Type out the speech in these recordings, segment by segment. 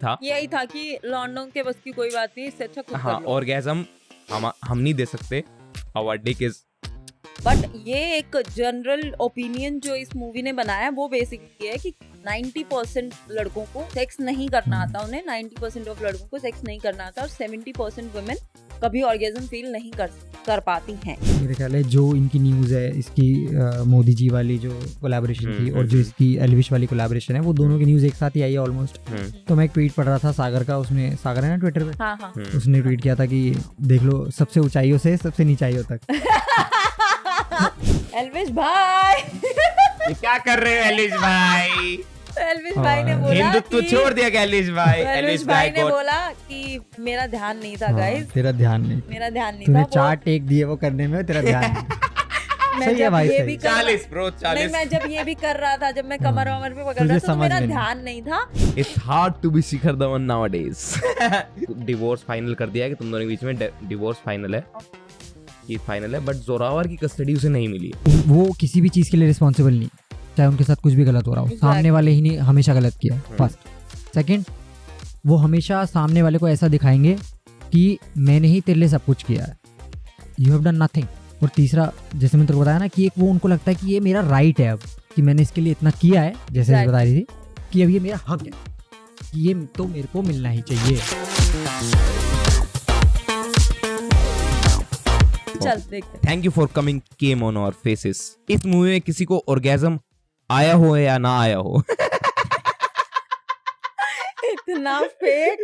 था। यही था कि लॉन्डो के बस की कोई बात नहीं, इससे अच्छा खुद हाँ, कर लो। ऑर्गेजम हम नहीं दे सकते, आवर डिक इज। बट ये एक जनरल ओपिनियन जो इस मूवी ने बनाया है वो बेसिकली है कि 90% लड़कों को सेक्स नहीं करना आता, उन्हें 90% ऑफ लड़कों को सेक्स नहीं करना आता, और 70% वुमेन कभी ऑर्गेजम फील नहीं कर पाती हैं। मेरे ख्याल है जो इनकी न्यूज़ है इसकी मोदी जी वाली जो कोलैबोरेशन थी और जो इसकी एल्विश वाली कोलैबोरेशन है, वो दोनों की न्यूज़ एक साथ ही आई है ऑलमोस्ट। तो मैं एक ट्वीट पढ़ रहा था सागर का, उसने, सागर है ना ट्विटर पे, हाँ हाँ। उसने ट्वीट किया था कि देख लो सबसे ऊंचाइयों से सबसे नीचाइयों तक। एल्विश भाई ये क्या कर रहे हो एलिश भाई? एल्विश भाई ने बोला हिंदुत्व कि छोड़ दिया क्या एलिश भाई? एल्विश भाई ने बोला कि मेरा ध्यान नहीं था गाइस, तेरा ध्यान नहीं, मेरा ध्यान नहीं तूने था। 4 टेक दिए वो करने में, तेरा ध्यान नहीं। मैं सही है जब भाई, ये सही। भी कर 40 ब्रो, 40। नहीं, मैं जब ये भी कर रहा था, जब मैं कमर वमर पे पकड़ तुझे रहा था, तो समझ मेरा में नहीं। ध्यान नहीं था। It's hard to be Shikhar Dhawan nowadays. Divorce final कर दिया है कि तुम दोनों के बीच में डिवोर्स फाइनल है, ये फाइनल है, बट जोरावर की कस्टडी उसे नहीं मिली है। वो किसी भी चीज़ के लिए रिस्पॉन्सिबल नहीं, चाहे उनके साथ कुछ भी गलत हो रहा हो। Exactly. सामने वाले ही ने हमेशा गलत किया, फर्स्ट। सेकंड, वो हमेशा सामने वाले को ऐसा दिखाएंगे कि मैंने ही तेरे लिए सब कुछ किया है, यू हैव डन नथिंग। और तीसरा, जैसे मैंने तेरे को बताया ना कि एक वो उनको लगता है कि ये मेरा राइट है अब, कि मैंने इसके लिए इतना किया है, जैसे Right. बता रही थी कि अब ये मेरा हक है, कि ये तो मेरे को मिलना ही चाहिए। चल देखते। Thank you for coming came on our faces. इस मूवी में किसी को ऑर्गेजम आया हो या ना आया हो? इतना फेक,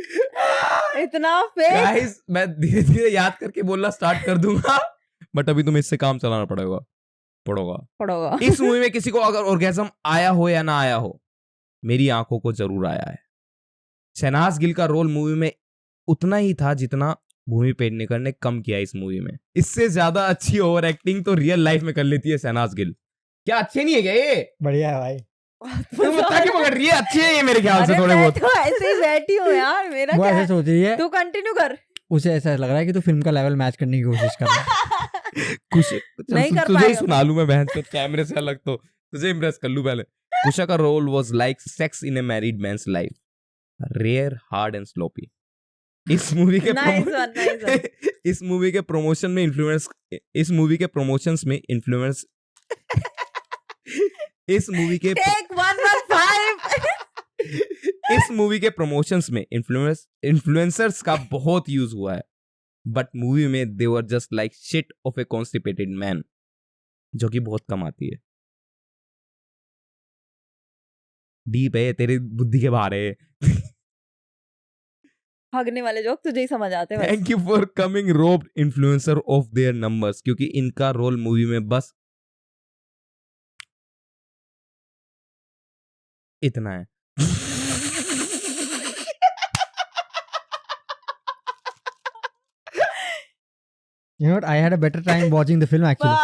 इतना फेक। गाइस, मैं धीरे धीरे याद करके बोलना स्टार्ट कर दूंगा, बट अभी तुम्हें इससे काम चलाना पड़ेगा। इस मूवी में किसी को अगर ऑर्गेजम आया हो या ना आया हो, मेरी आंखों को जरूर आया है। शहनाज गिल का रोल मूवी में उतना ही था जितना भूमि पेडनेकर ने कम किया इस मूवी में। इससे ज्यादा अच्छी ओवर एक्टिंग तो रियल लाइफ में कर लेती है शहनाज गिल। क्या अच्छे नहीं है क्या ये? बढ़िया है भाई। तुम बता के पकड़ रही है, अच्छी है ये मेरे ख्याल से थोड़े बहुत। तो ऐसे ही बैठी हूँ यार, मेरा वो क्या ऐसे है? सोच रही है, तू कंटिन्यू कर। उसे ऐसा लग रहा है कि तू फिल्म का लेवल मैच करने की कोशिश कर रहा है। कुछ नहीं कर तुझे ही पाएगा। सुना लूं मैं बहन चोद, कैमरे से अलग तो तुझे इम्प्रेस कर लूं पहले। कुशा का role was like sex in a married man's life, rare, hard and sloppy. इस मूवी के Nice one, nice one. इस मूवी के प्रमोशन में इन्फ्लुएंस इस मूवी के प्रमोशंस में इन्फ्लुएंस इस मूवी के Take 115. इस मूवी के प्रमोशंस में इन्फ्लुएंसर्स का बहुत यूज हुआ है, बट मूवी में they were just like shit of a constipated man, जो कि बहुत कम आती है। डीप है, तेरी बुद्धि के बाहर है। भागने वाले जोक तुझे ही समझ आते हैं। Thank you for coming robed influencer of their numbers, क्योंकि इनका रोल मूवी में बस इतना है। You know what? I had a better time watching the film actually.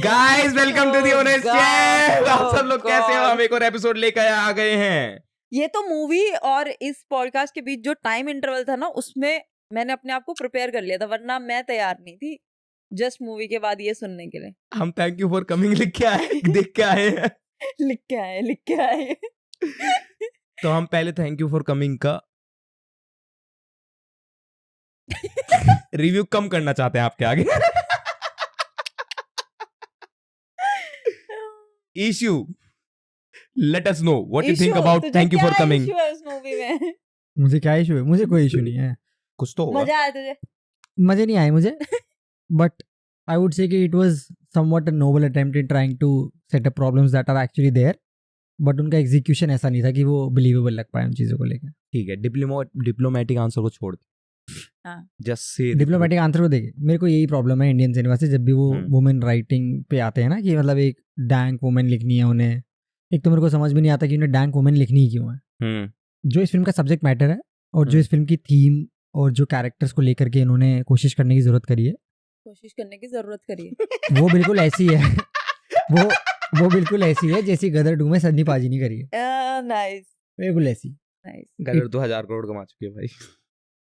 Guys, welcome to the honest God, chat. आप सब लोग oh कैसे हो? God. हम एक और एपिसोड लेकर आ गए हैं। ये तो मूवी और इस पॉडकास्ट के बीच जो टाइम इंटरवल था ना, उसमें मैंने अपने आप को प्रिपेयर कर लिया था, वरना मैं तैयार नहीं थी जस्ट मूवी के बाद ये सुनने के लिए। हम थैंक यू फॉर कमिंग लिख के आए, देख के आए हैं। लिख के आए। तो हम पहले थैंक यू फॉर कमिंग का रिव्यू कम करना चाहते हैं आपके आगे। Issue, let us know what you think about thank you for coming. इस मूवी में मुझे क्या इशू है? मुझे कोई इशू नहीं है। कुछ तो होगा। मजा आया तुझे? मजे नहीं आए मुझे, बट आई वुड से कि it was somewhat a noble attempt in trying to set up problems that are actually there, but उनका एग्जीक्यूशन ऐसा नहीं था कि वो बिलीवेबल लग पाए उन चीजों को लेकर। ठीक है, डिप्लोमेटिक आंसर को छोड़ दे। हाँ। जस्ट से डिप्लोमेटिक आंसर को देखे, मेरे को यही प्रॉब्लम है इंडियन सिनेमा से, जब भी वो वुमेन राइटिंग पे आते हैं ना, कि मतलब एक डैंक वुमेन लिखनी है उन्हें, एक तो मेरे को समझ में नहीं आता कि उन्हें डैंक वुमेन लिखनी ही क्यों है। जो इस फिल्म का सब्जेक्ट मैटर है और जो इस फिल्म की थीम और जो कैरेक्टर्स को लेकर के इन्होंने कोशिश करने की जरूरत करी है, वो बिल्कुल ऐसी है। वो बिल्कुल ऐसी है जैसी गदर 2 में सन्नी पाजी नहीं करी है। नाइस, बिल्कुल ऐसी। नाइस। गदर 2000 करोड़ कमा चुके हैं भाई।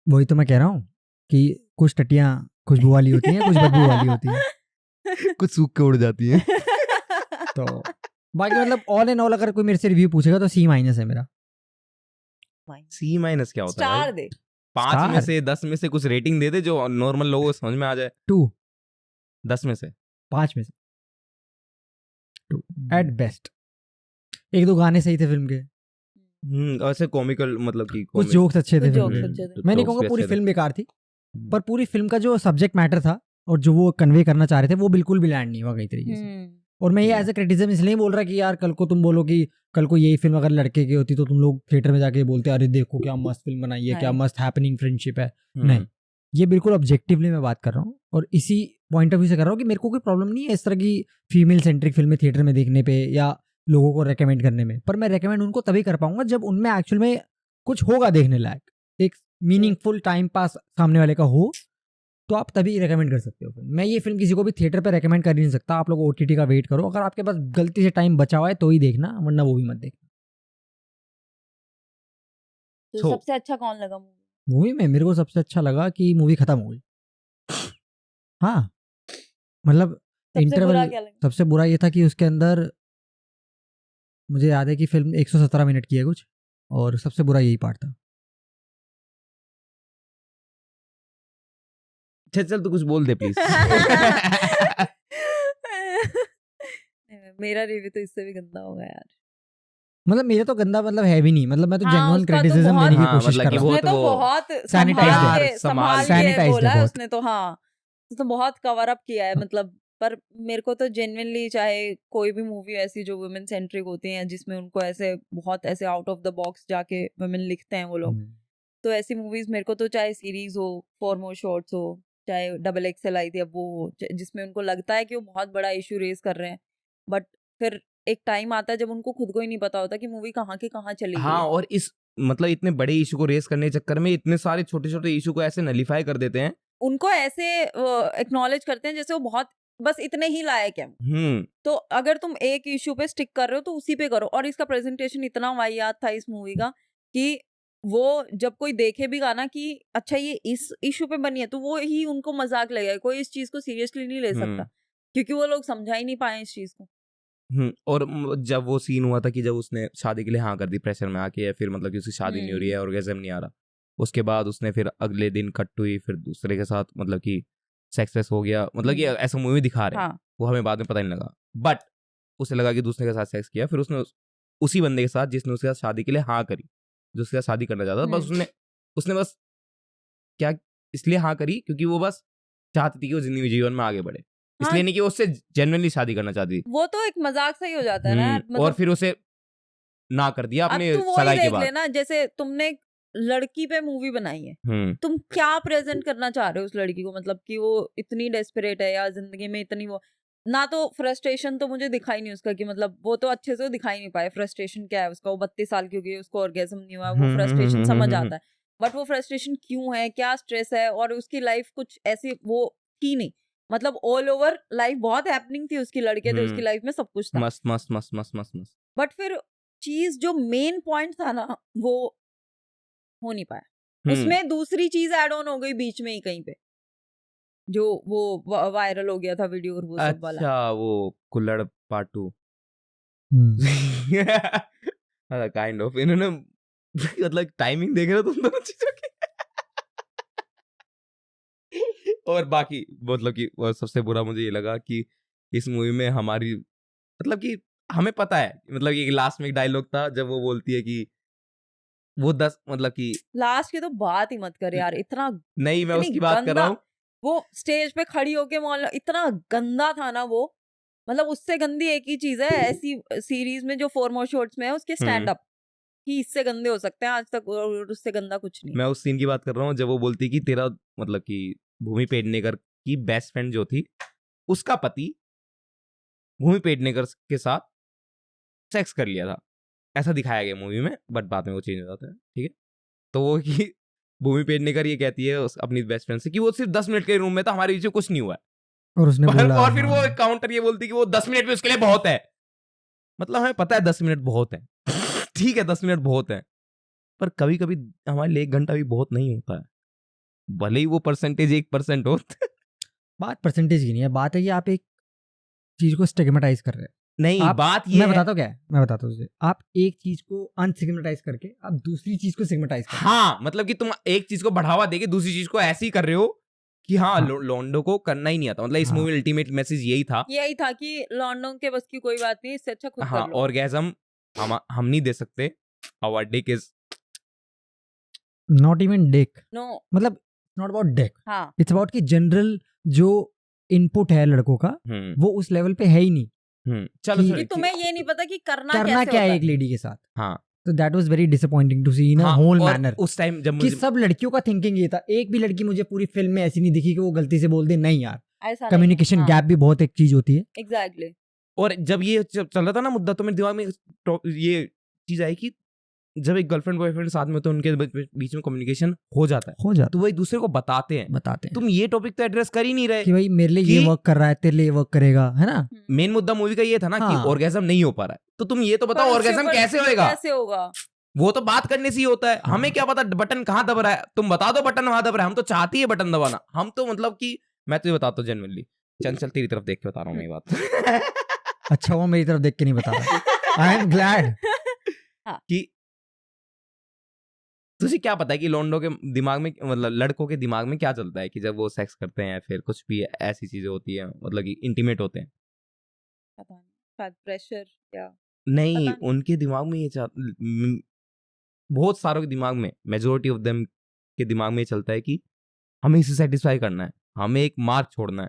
वही तो मैं कह रहा हूँ कि कुछ टटियां खुशबू वाली होती हैं, कुछ बदबू वाली होती हैं। कुछ सूख के उड़ जाती हैं। तो बाकी मतलब ऑल इन ऑल अगर कोई मेरे से रिव्यू पूछेगा तो C- है मेरा। C- क्या होता है स्टार भाई? दे 5 में Star? से 10 में से कुछ रेटिंग दे दे जो नॉर्मल लोगों को समझ में आ जाए। 2 10 में से 5 में से 2 एट बेस्ट। एक दो गाने सही थे फिल्म के, ऐसे कॉमिकल मतलब कि कुछ जोक्स अच्छे थे कुछ फिल्म jokes के। अच्छे थे। मैं नहीं jokes कहूँगा भी पूरी अच्छे थे। फिल्म बेकार थी, पर पूरी फिल्म का जो सब्जेक्ट मैटर था और जो वो कन्वे करना चाह रहे थे वो बिल्कुल भी लैंड नहीं हुआ कई तरीके से। और मैं ये एज ए क्रिटिसिज्म इसलिए नहीं बोल रहा कि यार कल को तुम बोलो कि कल को यही फिल्म अगर लड़के की होती तो तुम लोग थिएटर में जाके बोलते अरे देखो क्या मस्त फिल्म बनाई है, क्या मस्त हैपनिंग फ्रेंडशिप है। नहीं, ये बिल्कुल ऑब्जेक्टिवली मैं बात कर रहा हूँ और इसी पॉइंट ऑफ व्यू से कर रहा हूँ कि मेरे को कोई प्रॉब्लम नहीं है इस तरह की फीमेल सेंट्रिक फिल्में थिएटर में देखने पे या लोगों को रेकमेंड करने में, पर मैं रेकमेंड उनको तभी कर पाऊंगा जब उनमें एक्चुअल में कुछ होगा देखने लायक, एक मीनिंगफुल टाइम पास सामने वाले का हो, तो आप तभी रेकमेंड कर सकते हो फिल्म। मैं ये फिल्म किसी को भी थिएटर पे रेकमेंड कर ही नहीं सकता। आप लोग OTT का वेट करो, अगर आपके पास गलती से टाइम बचा हुआ है तो ही देखना, वरना वो भी मत देखना। तो सबसे अच्छा कौन लगा मूवी में मेरे को सबसे अच्छा लगा कि मूवी खत्म हो गई। हाँ मतलब सबसे बुरा इंटरवल, क्या लगा? सबसे बुरा ये था कि उसके अंदर मुझे याद है कि फिल्म 117 मिनट की है कुछ, और सबसे बुरा यही पार्ट था। चल तू कुछ बोल दे प्लीज। मेरा रिव्यू तो इससे भी गंदा होगा यार। मतलब मेरा तो गंदा मतलब है भी नहीं, मतलब मैं तो हाँ, जेन्युइन उसका तो क्रिटिसिज्म बहुत- देने की हाँ, कोशिश मतलब कर कि रहा वो हूँ। उसने तो तो बहुत sanitized है। संभाल के sanitized है बोला है बहुत। उसने तो। हाँ, उसने तो बहुत कवर अप किया है मतलब। पर मेरे को तो जेन्युइनली चाहे कोई भी मूवी ऐसी जो वुमेन सेंट्रिक होती है जिसमें उनको ऐसे बहुत ऐसे आउट ऑफ द बॉक्स जाके वुमेन लिखते हैं वो लोग, तो ऐसी मूवीज मेरे को तो चाहे सीरीज हो, 4 मोर शॉर्ट्स हो, चाहे XXL आई थी अब वो हो, जिसमें उनको लगता है कि वो बहुत बड़ा इशू रेज कर रहे हैं, बट फिर एक टाइम आता है जब उनको खुद को ही नहीं पता होता कि मूवी कहाँ की कहाँ चली गई हाँ, है। और इस मतलब इतने बड़े इशू को रेस करने के चक्कर में इतने सारे छोटे छोटे इशू को ऐसे नलीफाई कर देते हैं। उनको ऐसे एक्नॉलेज करते हैं जैसे वो बहुत बस इतने ही लायक है। तो अगर तुम एक इशू पे स्टिक कर रहे हो तो उसी पे करो। और इसका प्रेजेंटेशन इतना वाहियात था इस मूवी का कि वो जब कोई देखे भी गाना कि अच्छा ये इस इशू पे बनी है तो वो ही उनको मजाक लगेगा, कोई इस चीज को सीरियसली नहीं ले सकता क्योंकि वो लोग समझा ही नहीं पाए इस चीज को। और जब वो सीन हुआ था कि जब उसने शादी के लिए हाँ कर दी प्रेशर में आके, या फिर मतलब कि उसकी शादी नहीं हो रही है और ऑर्गेज़म नहीं आ रहा, उसके बाद उसने फिर अगले दिन कट हुई, फिर दूसरे के साथ मतलब कि सक्सेस हो गया, मतलब कि ऐसा मूवी दिखा रहे हैं। हाँ। वो हमें बाद में पता नहीं लगा, बट उसे लगा कि दूसरे के साथ सेक्स किया, फिर उसने उसी बंदे के साथ जिसने उसके साथ शादी के लिए हाँ करी, जो उसके साथ शादी करना चाहता था, बस उसने बस क्या इसलिए हाँ करी क्योंकि वो बस चाहती थी कि वो जिंदगी जीवन में आगे बढ़े, इसलिए नहीं कि वो उससे जेन्युइनली शादी करना चाहती। वो तो एक मजाक सा ही हो जाता है ना यार, और फिर उसे ना कर दिया अपने सगाई के बाद। लेना जैसे तुमने लड़की पे मूवी बनाई है, तुम क्या प्रेजेंट करना चाह रहे हो उस लड़की को, मतलब कि वो इतनी डेस्परेट है या जिंदगी में इतनी वो ना, तो फ्रस्ट्रेशन तो मुझे दिखाई नहीं उसका कि मतलब वो तो अच्छे से दिखाई नहीं पाए फ्रस्ट्रेशन क्या है उसका। वो 32 साल की हो गई, उसको ऑर्गेज्म नहीं हुआ, वो फ्रस्ट्रेशन समझ आता है, बट वो फ्रस्ट्रेशन क्यों है, क्या स्ट्रेस है, और उसकी लाइफ कुछ ऐसी वो थी नहीं, मतलब ऑल ओवर लाइफ बहुत हैपनिंग थी उसकी, लड़के थे उसकी लाइफ में, सब कुछ था मस्त मस्त मस्त मस्त मस्त मस्त, बट फिर चीज जो मेन पॉइंट था ना वो हो नहीं पाया। उसमें दूसरी चीज ऐड ऑन हो गई बीच में ही कहीं पे, जो वो वायरल हो गया था वीडियो और वो सब वाला। अच्छा वो कुल्लड़ पार्ट 2 काइंड ऑफ इन्होंने मतलब टाइमिंग देख रहे हो तुम दोनों चीजों की। और बाकी मतलब कि सबसे बुरा मुझे ये लगा कि इस मूवी में हमारी मतलब कि हमें पता है, मतलब कि लास्ट में एक डायलॉग था जब वो बोलती है कि वो 10 मतलब कि लास्ट की तो बात ही मत कर यार, इतना नहीं मैं उसकी बात कर रहा हूँ, वो स्टेज पे खड़ी होके इतना गंदा था ना वो, मतलब उससे गंदी एक ही चीज है ऐसी सीरीज में जो 4 मोर शॉट्स में है, उसके स्टैंड अप कि इससे गंदे हो सकते हैं आज तक, और उससे गंदा कुछ नहीं। मैं उस सीन की बात कर रहा हूँ जब वो बोलती है कि तेरा मतलब कि भूमि पेडनेकर की बेस्ट फ्रेंड जो थी उसका पति भूमि पेडनेकर के साथ सेक्स कर लिया था, ऐसा दिखाया गया मूवी में, बट बाद में वो चेंज हो जाता है, ठीक है। तो वो कि भूमि पेडनेकर ये कहती है अपनी बेस्ट फ्रेंड से कि वो सिर्फ 10 मिनट के रूम में था, हमारे बीच में कुछ नहीं हुआ है, और उसने बोला, और फिर वो काउंटर ये बोलती है कि वो 10 मिनट भी उसके लिए बहुत है। मतलब हमें पता है 10 मिनट बहुत है, ठीक है 10 मिनट बहुत है, पर कभी कभी हमारे लिए 1 घंटा भी बहुत नहीं होता है, भले ही वो परसेंटेज 1% हो। बात परसेंटेज की नहीं है, बात है कि आप एक चीज को स्टिग्मेटाइज कर रहे हैं। नहीं आप- बात ये मैं है, बताता हूँ क्या है, मैं बताता हूँ तुझे। आप एक चीज को अनसिग्मेटाइज करके आप दूसरी चीज को सिग्मेटाइज कर हाँ मतलब कि तुम एक चीज को बढ़ावा देके दूसरी चीज को ऐसे ही कर रहे हो कि हाँ, हाँ। लोंडो को करना ही नहीं आता। मतलब इस हाँ। मूवी में अल्टीमेट मैसेज यही था, कि लॉन्डो के बस की कोई बात नहीं, इससे अच्छा खुद हाँ, कर लो। ऑर्गेजम हम नहीं दे सकते, our dick is not even dick, no, मतलब नॉट अबाउट डिक, हाँ इट्स अबाउट कि जनरल जो इनपुट है लड़कों का वो उस लेवल पे है ही नहीं चलो कि- कि तुम्हें ये नहीं पता कि करना करना कैसे क्या होता है एक लेडी के साथ। हाँ तो that was very disappointing to see in a हाँ, होल और मैनर उस टाइम जब कि मुझे सब लड़कियों का थिंकिंग ये था। एक भी लड़की मुझे पूरी फिल्म में ऐसी नहीं दिखी कि वो गलती से बोल दे नहीं यार। ऐसा कम्युनिकेशन गैप भी बहुत एक चीज होती है। एग्जैक्टली। और जब ये चल रहा था ना मुद्दा, तो मेरे दिमाग में ये चीज आई कि जब एक गर्लफ्रेंड बॉयफ्रेंड साथ में होते हैं उनके बीच में कम्युनिकेशन हो जाता है हो जाता तो वो एक दूसरे को बताते हैं। बताते हैं तुम ये टॉपिक तो एड्रेस कर ही नहीं रहे कि भाई मेरे लिए ये कि- वर्क कर रहा है, तेरे लिए वर्क करेगा, है ना। मेन मुद्दा मूवी का ये था ना कि हाँ। ऑर्गेजम नहीं हो पा रहा है, तो तुम ये तो बताओ ऑर्गेजम कैसे होएगा। कैसे होगा? वो तो बात करने से ही होता है, हमें क्या पता बटन कहाँ दब रहा है, तुम बता दो बटन वहां दब रहा है, हम तो चाहती है बटन दबाना। हम तो मतलब कि मैं तुझे बताता हूँ जेन्युइनली, चल तेरी तरफ देख के बता रहा हूँ मैं ये बात अच्छा वो मेरी तरफ देख के नहीं बता रहा। आई एम ग्लैड कि तुझे क्या पता है कि लोंडो के दिमाग में, मतलब लड़कों के दिमाग में क्या चलता है कि जब वो सेक्स करते हैं, फिर कुछ भी ऐसी चीजें होती है, मतलब कि इंटीमेट होते हैं। पता नहीं, शायद प्रेशर या नहीं, पता नहीं। उनके दिमाग में ये बहुत सारों के दिमाग में, मेजोरिटी ऑफ देम के दिमाग में ये चलता है कि हमें इसे सेटिस्फाई करना है, हमें एक मार्क छोड़ना है।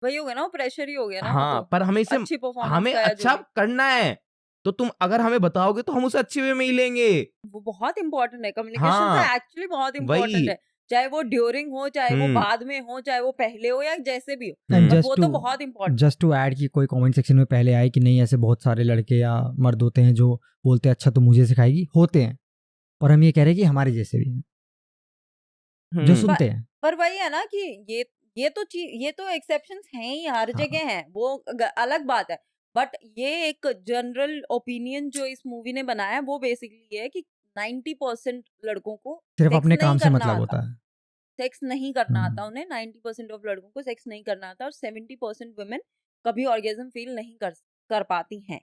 वही हो गया ना, वो प्रेशर ही हो गया ना। वो हाँ तो पर हमें इसे अच्छी परफॉर्मेंस हमें का या जो अच्छा भी। करना है, तो तुम अगर हमें बताओगे तो हम उसे अच्छे वे में ही लेंगे। वो बहुत इंपॉर्टेंट है, कम्युनिकेशन हाँ, तो एक्चुअली बहुत वही। इंपॉर्टेंट है। चाहे वो ड्यूरिंग हो, चाहे वो हम्म। बाद में हो, चाहे वो पहले हो या जैसे भी हो, एंड बट जस्ट वो टू तो बहुत इंपॉर्टेंट। जस्ट टू ऐड कि कोई कमेंट सेक्शन में पहले आए कि नहीं ऐसे बहुत सारे लड़के या मर्द होते हैं जो बोलते हैं अच्छा तो मुझे सिखाएगी, होते हैं। और हम ये कह रहे हैं कि हमारे जैसे भी हैं जो सुनते हैं। पर वही है ना कि ये तो एक्सेप्शंस हैं ही, हर हाँ। जगह हैं, वो अलग बात है। बट ये एक जनरल ओपिनियन जो इस मूवी ने बनाया है, वो बेसिकली ये है कि 90% लड़कों को सिर्फ sex अपने नहीं काम से करना मतलब आता। होता है। सेक्स नहीं करना हम्म। आता उन्हें, 90% ऑफ लड़कों को सेक्स नहीं करना आता, और 70% वुमेन कभी ऑर्गेजम फील नहीं कर पाती हैं।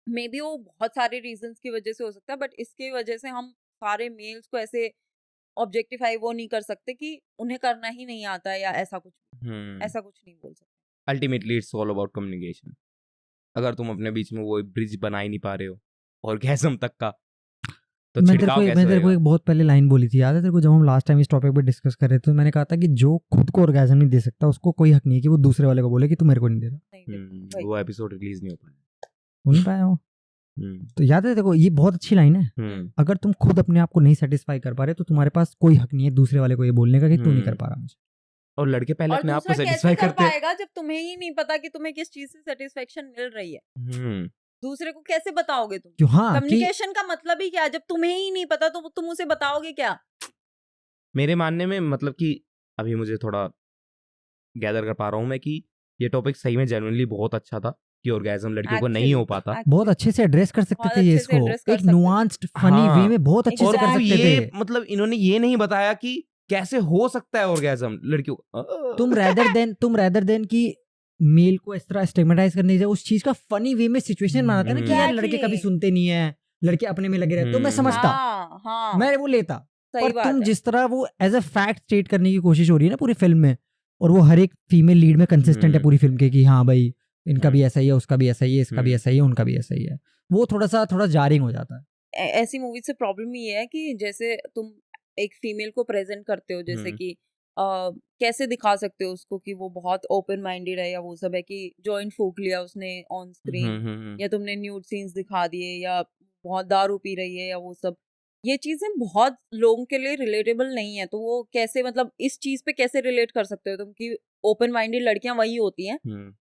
मे बी वो बहुत सारे रीजंस की वजह से हो सकता है, बट इसकी वजह से हम सारे मेल्स को ऐसे ऑब्जेक्टिफाई वो नहीं कर सकते कि उन्हें करना ही नहीं आता है या ऐसा कुछ नहीं बोल सकते। Ultimately it's all about communication. अगर तुम अपने बीच में वो ब्रिज बना ही नहीं पा रहे हो ऑर्गेज़म तक का, तो मैं छिड़काव कैसे तेरे को होएगा? एक बहुत पहले लाइन बोली थी, याद है तेरे को, जब हम लास्ट टाइम इस टॉपिक पे डिस्कस कर रहे थे, तो मैंने कहा था कि जो खुद को ऑर्गेज़म नहीं दे सकता उसको कोई हक नहीं है कि वो दूसरे वाले को बोले कि तू मेरे को नहीं दे रहा। नहीं दे- वही। वो एपिसोड रिलीज नहीं हो पाया। हो नहीं पाया वो। तो याद है देखो, ये बहुत अच्छी लाइन है। अगर तुम खुद अपने आप को नहीं सेटिस्फाई कर पा रहे तो तुम्हारे पास कोई हक नहीं है दूसरे वाले को ये बोलने का कि तू नहीं कर पा रहा मुझे। और लड़के पहले और अपने आप को दूसरा सेटिस्फाई कैसे कर करते हैं। पाएगा जब तुम्हें ही नहीं पता कि तुम्हें किस चीज से सेटिस्फेक्शन मिल रही है? दूसरे को कैसे बताओगे तुम? जो हाँ कि कम्युनिकेशन का मतलब ही क्या है? जब तुम्हें ही नहीं पता तो तुम उसे बताओगे क्या? मेरे मानने में, मतलब कि अभी मुझे थोड़ा गैदर कर पा रहा हूँ मैं कि ये टॉपिक सही में जेन्युइनली बहुत अच्छा था कि ऑर्गेज़म लड़कियों को नहीं हो पाता। बहुत अच्छे से एड्रेस कर सकते बहुत थे ये अच्छे से इसको, address कर एक सकते थे। नुआंस्ड फनी हाँ। वे में बहुत अच्छे और से कर फिर सकते ये थे। मतलब इन्होंने ये नहीं बताया कि कैसे हो सकता है ऑर्गेज़म लड़कियों को। तुम रेदर देन कि मेल को इस तरह स्टिग्मेटाइज करने से उस चीज का फनी वे में सिचुएशन बनाते हैं ना कि यार लड़के कभी Exactly. सुनते नहीं है, लड़के अपने में लगे रहते, तो मैं समझता, हाँ, मैं वो लेता। सही पर बात तुम है। जिस तरह वो एज अ फैक्ट स्टेट करने की कोशिश हो रही है ना पूरी फिल्म में, और वो हर एक फीमेल लीड में कंसिस्टेंट है पूरी फिल्म के कि हाँ भाई इनका भी ऐसा ही है, उसका भी ऐसा ही है, इसका भी ऐसा ही है, उनका भी ऐसा ही है, वो थोड़ा जारिंग हो जाता है। ऐसी मूवी से प्रॉब्लम ये है कि जैसे तुम एक फीमेल को प्रेजेंट करते हो, जैसे कि कैसे दिखा सकते हो उसको कि वो बहुत ओपन माइंडेड है, या वो सब है कि जॉइंट फूक लिया उसने ऑन स्क्रीन, या तुमने न्यूड सीन्स दिखा दिए, या बहुत दारू पी रही है, या वो सब, ये चीजें बहुत लोगों के लिए रिलेटेबल नहीं है। तो वो कैसे, मतलब इस चीज पे कैसे रिलेट कर सकते हो तुम कि ओपन माइंडेड लड़कियां वही होती हैं,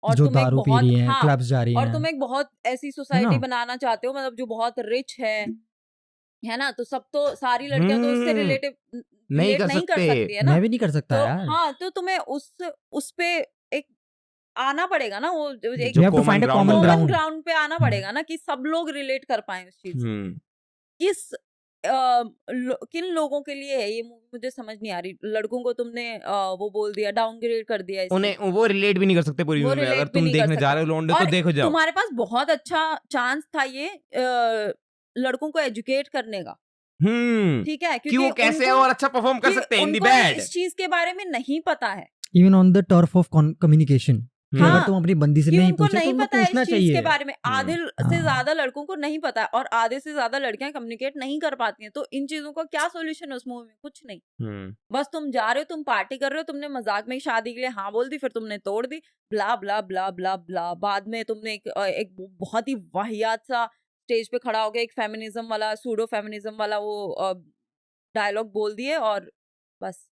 और जो तुम एक दारू पी बहुत रही हैं, क्लब्स जा रही और हैं, तुम एक बहुत ऐसी सोसाइटी ना? बनाना चाहते हो, मतलब जो बहुत रिच है ना, तो सब तो सारी लड़कियां तो उससे रिलेट नहीं कर सकती है ना। मैं भी नहीं कर सकता तो यार। हाँ, तो तुम्हें उस पे एक आना पड़ेगा ना, वो एक You have to find a common common ground. Ground पे आना पड़ेगा ना, कि सब लोग रिलेट कर पाए उस चीज से। इस किन लोगों के लिए है ये मूवी मुझे समझ नहीं आ रही। लड़कों को तुमने वो बोल दिया, डाउनग्रेड कर दिया इसमें। उन्हें वो रिलेट भी नहीं कर सकते पूरी वो मूवी में। अगर relate भी तुम नहीं कर देखने जा सकते। रहे हो लौंडे तो और देखो जाओ। तुम्हारे पास बहुत अच्छा चांस था ये लड़कों को एजुकेट करने का, ठीक है, कि वो कैसे उनको- और अच्छा परफॉर्म कर कि सकते हैं इन दी उनको बैड। इस चीज के बारे में नहीं पता है even on the turf of communication, हाँ, अगर तुम अपनी बंदी से कि नहीं उनको पूछे तो नहीं उनको पता है पूछना इस चीज चाहिए। के बारे में। आधे से हाँ। ज्यादा लड़कों को नहीं पता है और आधे से ज्यादा लड़कियां कम्युनिकेट नहीं कर पाती हैं। तो इन चीजों का क्या सॉल्यूशन है उस मूवी में? कुछ नहीं। बस तुम जा रहे हो, तुम पार्टी कर रहे हो, तुमने मजाक में शादी के लिए हाँ बोल दी, फिर तुमने तोड़ दी, ब्ला ब्ला ब्ला ब्ला ब्ला। बाद में तुमने एक बहुत ही वाहियात सा स्टेज पे खड़ा हो गया, एक फेमिनिज्म वाला, सूडो फेमिनिज्म वाला वो डायलॉग बोल दिए और बस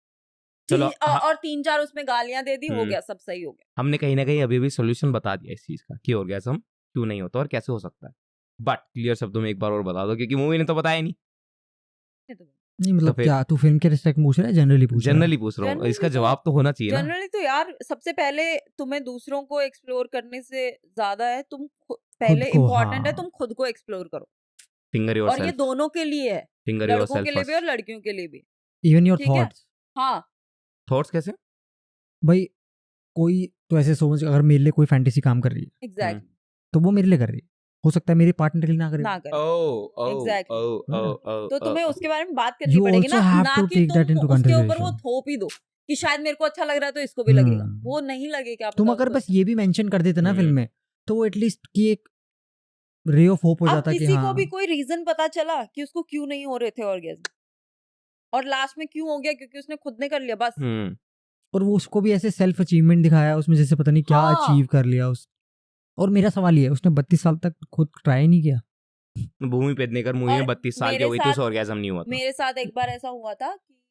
चलो, और 3-4 उसमें गालियां दे दी, हो गया, सब सही हो गया। हमने कहीं ना कहीं अभी भी सॉल्यूशन बता दिया इस चीज का कि ऑर्गेज़म क्यों नहीं होता और कैसे हो सकता है। बट क्लियर शब्दों में एक बार और बता दो, क्योंकि मूवी ने तो बताया नहीं। नहीं मतलब फिर- क्या तू फिल्म के रिस्पेक्ट पूछ रहा है, जनरली पूछ रहा है? जनरली पूछ रहा हूँ, Generally इसका तो- जवाब तो होना चाहिए ना। जनरली तो यार सबसे पहले तुम्हें दूसरों को एक्सप्लोर करने से ज्यादा है तुम पहले को, इम्पोर्टेंट है हाँ। तुम खुद को एक्सप्लोर करो। फिंगर और ये योरसेल्फ, दोनों के लिए है, फिंगर लड़कों योरसेल्फ के लिए भी और फर्स्ट। लड़कियों के लिए भी। इवन योर ठीक है। थॉट्स। हाँ, थॉट्स कैसे? भाई कोई तो ऐसे सोच, अगर मेरे लिए कोई फैंटेसी काम कर रही है एग्जैक्टली, तो वो मेरे लिए कर रही है, हो सकता है मेरे पार्टनर के लिए ना करे। ना कर। Exactly. तो तुम्हें उसके बारे में बात करनी You पड़ेगी also ना, have ना to कि take that तुम into उसके ऊपर वो consideration. थोप ही दो कि शायद मेरे को अच्छा लग रहा है तो इसको भी लगेगा। हम्म। वो नहीं लगेगा। तुम बताओ अगर तो। बस ये भी मेंशन कर देते ना हम्म। फिल्म में, तो वो एटलीस्ट की एक रे ऑफ होप हो अब जाता कि किसी हाँ को भी कोई रीजन पता चला कि उसको क्यों नहीं हो रहे थे ऑर्गेज्म, और लास्ट में क्यों हो गया, क्योंकि उसने खुद ने कर लिया बस। और वो उसको भी ऐसे सेल्फ अचीवमेंट दिखाया उसमें, जैसे पता नहीं क्या हाँ। अचीव कर लिया उस। और मेरा सवाल ये है, उसने 32 साल तक खुद ट्राई नहीं किया। भूमि पेडनेकर मूवी में और 32 साल की मेरे हो गई थी, उसे साथ- ऑर्गेज़म नहीं हुआ था। मेरे साथ एक बार ऐसा हुआ था कि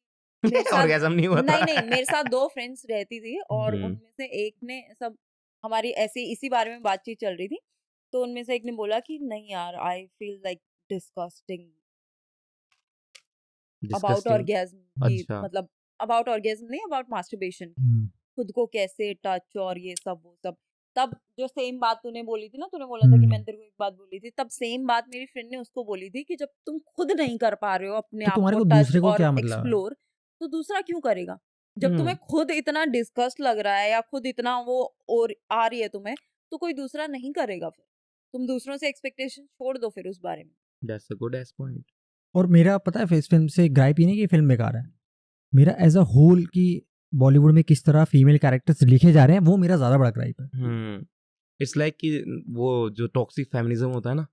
मेरे साथ ऑर्गेज़म नहीं हुआ था। नहीं, मेरे साथ 2 फ्रेंड्स रहती थी और हम्म। उनमें से एक ने सब हमारी ऐसे इसी बारे में बातचीत चल रही थी, तो उनमें से एक ने बोला कि नहीं यार, I feel like disgusting about Disgusting. Orgasm, अच्छा। मतलब अबाउट ऑर्गेज्म नहीं, अबाउट मास्टरबेशन, खुद को कैसे टच और ये सब वो सब। तब जो सेम बात तूने बोली थी ना, तूने बोला था कि मैंने तेरे को एक बात बोली थी, तब सेम बात मेरी फ्रेंड ने उसको बोली थी कि जब तुम खुद नहीं कर पा रहे हो अपने तो आप तुम्हारे को को टच दूसरे को और क्या मतलब है? एक्सप्लोर, तो दूसरा क्यों करेगा? जब हम्म। तुम्हें खुद इतना डिस्गस्ट लग रहा है या खुद इतना वो और आ रही है तुम्हें, तो कोई दूसरा नहीं करेगा। फिर तुम दूसरों से एक्सपेक्टेशन छोड़ दो फिर उस बारे में। That's a good ass point. और मेरा पता है इस फिल्म से ग्राइप ही नहीं कि ये फिल्म बेकार है, मेरा एज अ होल कि बॉलीवुड में किस तरह फीमेल कैरेक्टर्स लिखे जा रहे हैं, वो मेरा ज्यादा बड़ा ग्राइप है। इट्स लाइक कि वो जो टॉक्सिक फेमिनिज्म होता है ना,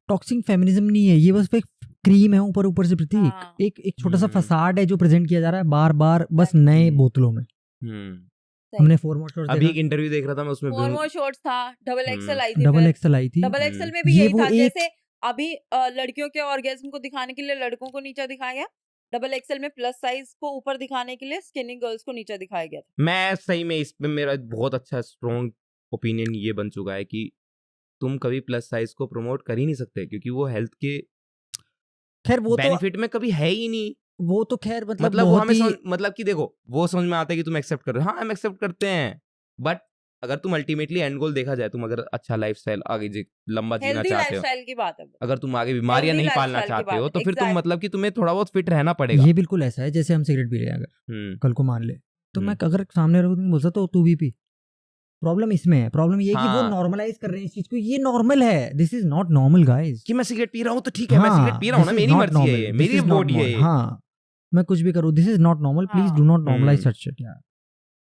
टॉक्सिक फेमिनिज्म नहीं है ये, बस एक क्रीम है ऊपर ऊपर से प्रतीक। हाँ। एक छोटा सा हम्म। फसाड है जो प्रेजेंट किया जा रहा है बार बार, बस नए हम्म। बोतलों में। हमने 4 मोर शॉट्स अभी एक इंटरव्यू देख रहा था मैं, उसमें फोर मोर शॉट्स था, डबल एक्सएल आई थी, डबल एक्सएल आई थी। डबल एक्सएल में भी ये यही वो था। एक- जैसे अभी लड़कियों के ऑर्गेज्म को दिखाने के लिए लड़कों को नीचा दिखाया गया, डबल एक्सएल में प्लस साइज को ऊपर दिखाने के लिए स्किनी गर्ल्स को नीचा दिखाया गया था। मैं सही में इस पे मेरा बहुत अच्छा स्ट्रॉन्ग ओपिनियन ये बन चुका है कि तुम कभी प्लस साइज को प्रमोट कर ही नहीं सकते, क्योंकि वो हेल्थ के खैर वो तो बेनिफिट में कभी है ही नहीं। वो तो खैर मतलब वो बहुत हमें ही मतलब कि देखो, वो समझ में आता है कि तुम एक्सेप्ट कर रहे हो, हाँ हम एक्सेप्ट करते हैं, बट अगर तुम अल्टीमेटली एंड गोल देखा जाए, तुम अगर अच्छा लाइफस्टाइल आगे लंबा जीना हेल्दी चाहते हो, लाइफस्टाइल की बात है। अगर तुम आगे बीमारियां Healthy नहीं पालना lifestyle की चाहते हो, बात तो है, फिर तुम exactly. मतलब कि तुम्हें थोड़ा बहुत फिट रहना पड़ेगा। ये बिल्कुल ऐसा है जैसे हम सिगरेट पी रहे हैं, अगर कल को मान ले तो मैं अगर सामने रखूं तो बोल सकता हूँ तू भी पी। प्रॉब्लम इसमें है, प्रॉब्लम ये है कि वो हाँ। नॉर्मलाइज कर रहे हैं इस चीज को, ये नॉर्मल है। This is not normal guys. कि मैं सिगरेट पी रहा हूँ तो ठीक है, मैं सिगरेट पी रहा हूँ ना, मेरी मर्जी है ये, मेरी बॉडी है ये। हाँ, मैं कुछ भी करूँ, this is not normal, please do not normalize such shit यार।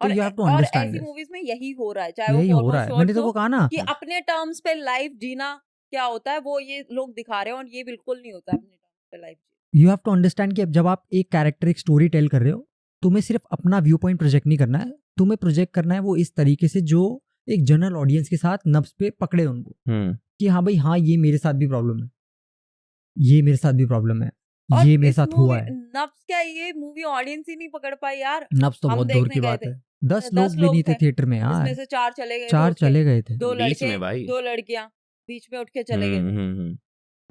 तो यू हैव टू अंडरस्टैंड ऐसी दिस, मूवीज में यही हो रहा है, चाहे यही वो हो रहा है। मैंने तो वो कहा ना कि अपने टर्म्स पे लाइफ जीना क्या होता है, वो ये लोग दिखा रहे हैं, और ये बिल्कुल नहीं होता अपने टर्म्स पे लाइफ जीना। यू हैव टू अंडरस्टैंड कि अब जब आप एक कैरेक्टर, एक स्टोरी टेल कर रहे हो, तुम्हें सिर्फ अपना व्यू पॉइंट प्रोजेक्ट नहीं करना है, तुम्हें प्रोजेक्ट करना है वो इस तरीके से जो एक जनरल ऑडियंस के साथ नब्ज पे पकड़े उनको, कि हाँ भाई हाँ ये मेरे साथ भी प्रॉब्लम है, ये मेरे साथ भी प्रॉब्लम है, और ये मेरे इस साथ हुआ है। नब्स क्या, ये मूवी ऑडियंस ही नहीं पकड़ पाई यार। नब्ज तो हम बहुत दूर देखने की गए बात थे। है, 10 10 लोग भी नहीं लोग थे थे। थिएटर में यार, इसमें से 4 चले गए, 4 चले गए थे। 2 बीच लड़के में भाई। 2 लड़कियां बीच में उठ के चले गए।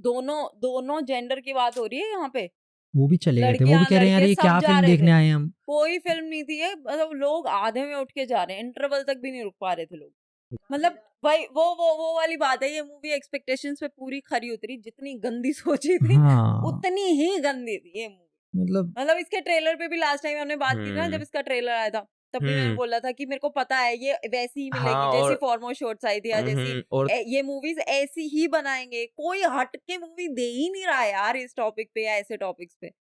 दोनों जेंडर की बात हो रही है यहाँ पे। वो भी चले गए थे, वो भी लड़कियां, कह रहे हैं यार ये लड़के क्या सब जा फिल्म रहे देखने थे। आए हैं हम। कोई फिल्म नहीं थी ये, मतलब लोग आधे में उठ के जा रहे हैं, इंटरवल तक भी नहीं रुक पा रहे थे लोग। मतलब भाई वो वाली बात है, ये मूवी एक्सपेक्टेशंस पे पूरी खरी उतरी, जितनी गंदी सोची थी हाँ उतनी ही गंदी थी ये मूवी। मतलब इसके ट्रेलर पे भी लास्ट टाइम हमने बात की थी ना, जब इसका ट्रेलर आया था तब भी मैंने बोला था कि मेरे को पता है ये वैसी ही मिलेगी हाँ, जैसी और- फॉर्मल शॉट्स आई थी या जैसी और ये मूवीज ऐसी ही बनाएंगे, कोई हट के मूवी दे ही नहीं रहा है यार इस टॉपिक पे या ऐसे टॉपिक्स पे।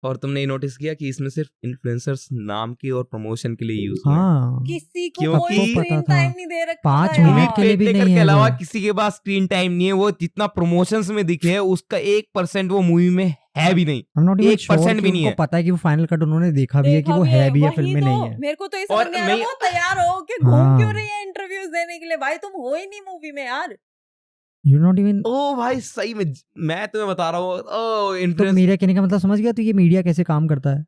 और तुमने ये नोटिस किया कि इसमें सिर्फ इन्फ्लुएंसर्स नाम की और प्रमोशन के लिए यूज हुए हैं। हाँ किसी को क्योंकि- कोई सबको पता स्क्रीन था। टाइम नहीं दे रखा 5 था मिनट यार। के लिए भी टेकर नहीं के है अलावा वो। किसी के पास स्क्रीन टाइम नहीं है, वो जितना प्रमोशंस में दिखे है उसका 1% वो मूवी में है भी नहीं। I'm not even 1% sure भी कि नहीं उनको है। पता है कि वो फाइनल कट उन्होंने देखा भी है कि देखा वो भी है भी या वही फिल्म में तो, नहीं है। मेरे को तो ये और समझ नहीं आ रहा मैं- वो तैयार हो के घूम हाँ। क्यों रही है इंटरव्यूज देने के लिए, भाई तुम हो ही नहीं मूवी में यार। You not even. ओ भाई सही में मैं तुम्हें बता रहा हूँ तो इन्फ्लुएंस। मेरा कहने का मतलब समझ गया, तो ये मीडिया कैसे काम करता है।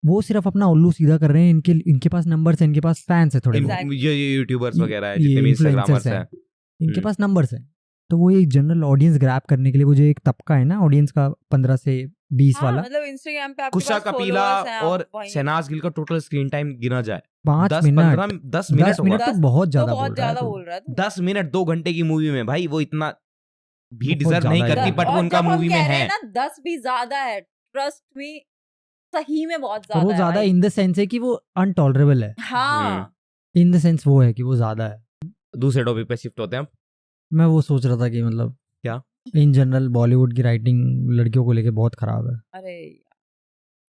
वो सिर्फ अपना उल्लू सीधा कर रहे हैं, इनके पास नंबर्स है, इनके पास फैंस है थोड़े बहुत। Exactly. ये यूट्यूबर्स ये- वगैरह है ये जितने भी influencers इंस्टाग्रामर्स हैं। हैं। इनके पास नंबर्स हैं, तो वो एक जनरल ऑडियंस ग्रैब करने के लिए, वो जो एक तबका है ना ऑडियंस का 15 से 20 हाँ, वाला, मतलब इंस्टाग्राम पे आपके कुशा पास कपिला followers हैं, आप और वहीं- शहनाज गिल का टोटल स्क्रीन टाइम गिना जाए 5 10 मिनट 15 10 मिनट 10 मिनट होगा। तो बहुत तो ज्यादा बहुत बोल रहा है ज्यादा तू। बोल रहा है तू। 10 मिनट 2 घंटे की मूवी में भाई वो इतना भी बहुत डिजर्व नहीं ज्यादा करती, है। बट वो और उनका जब हम मूवी में कह रहे है। हैं ना 10 भी ज्यादा है, ट्रस्ट मी सही में बहुत और ज्यादा वो है ज्यादा भाई। इन द सेंस है कि वो अनटॉलरेबल है। हाँ इन द सेंस वो है कि वो ज्यादा है। दूसरे टॉपिक पे शिफ्ट होते हैं अब। मैं वो सोच रहा था कि मतलब क्या? इन जनरल बॉलीवुड की राइटिंग लड़कियों को लेके बहुत खराब है, अरे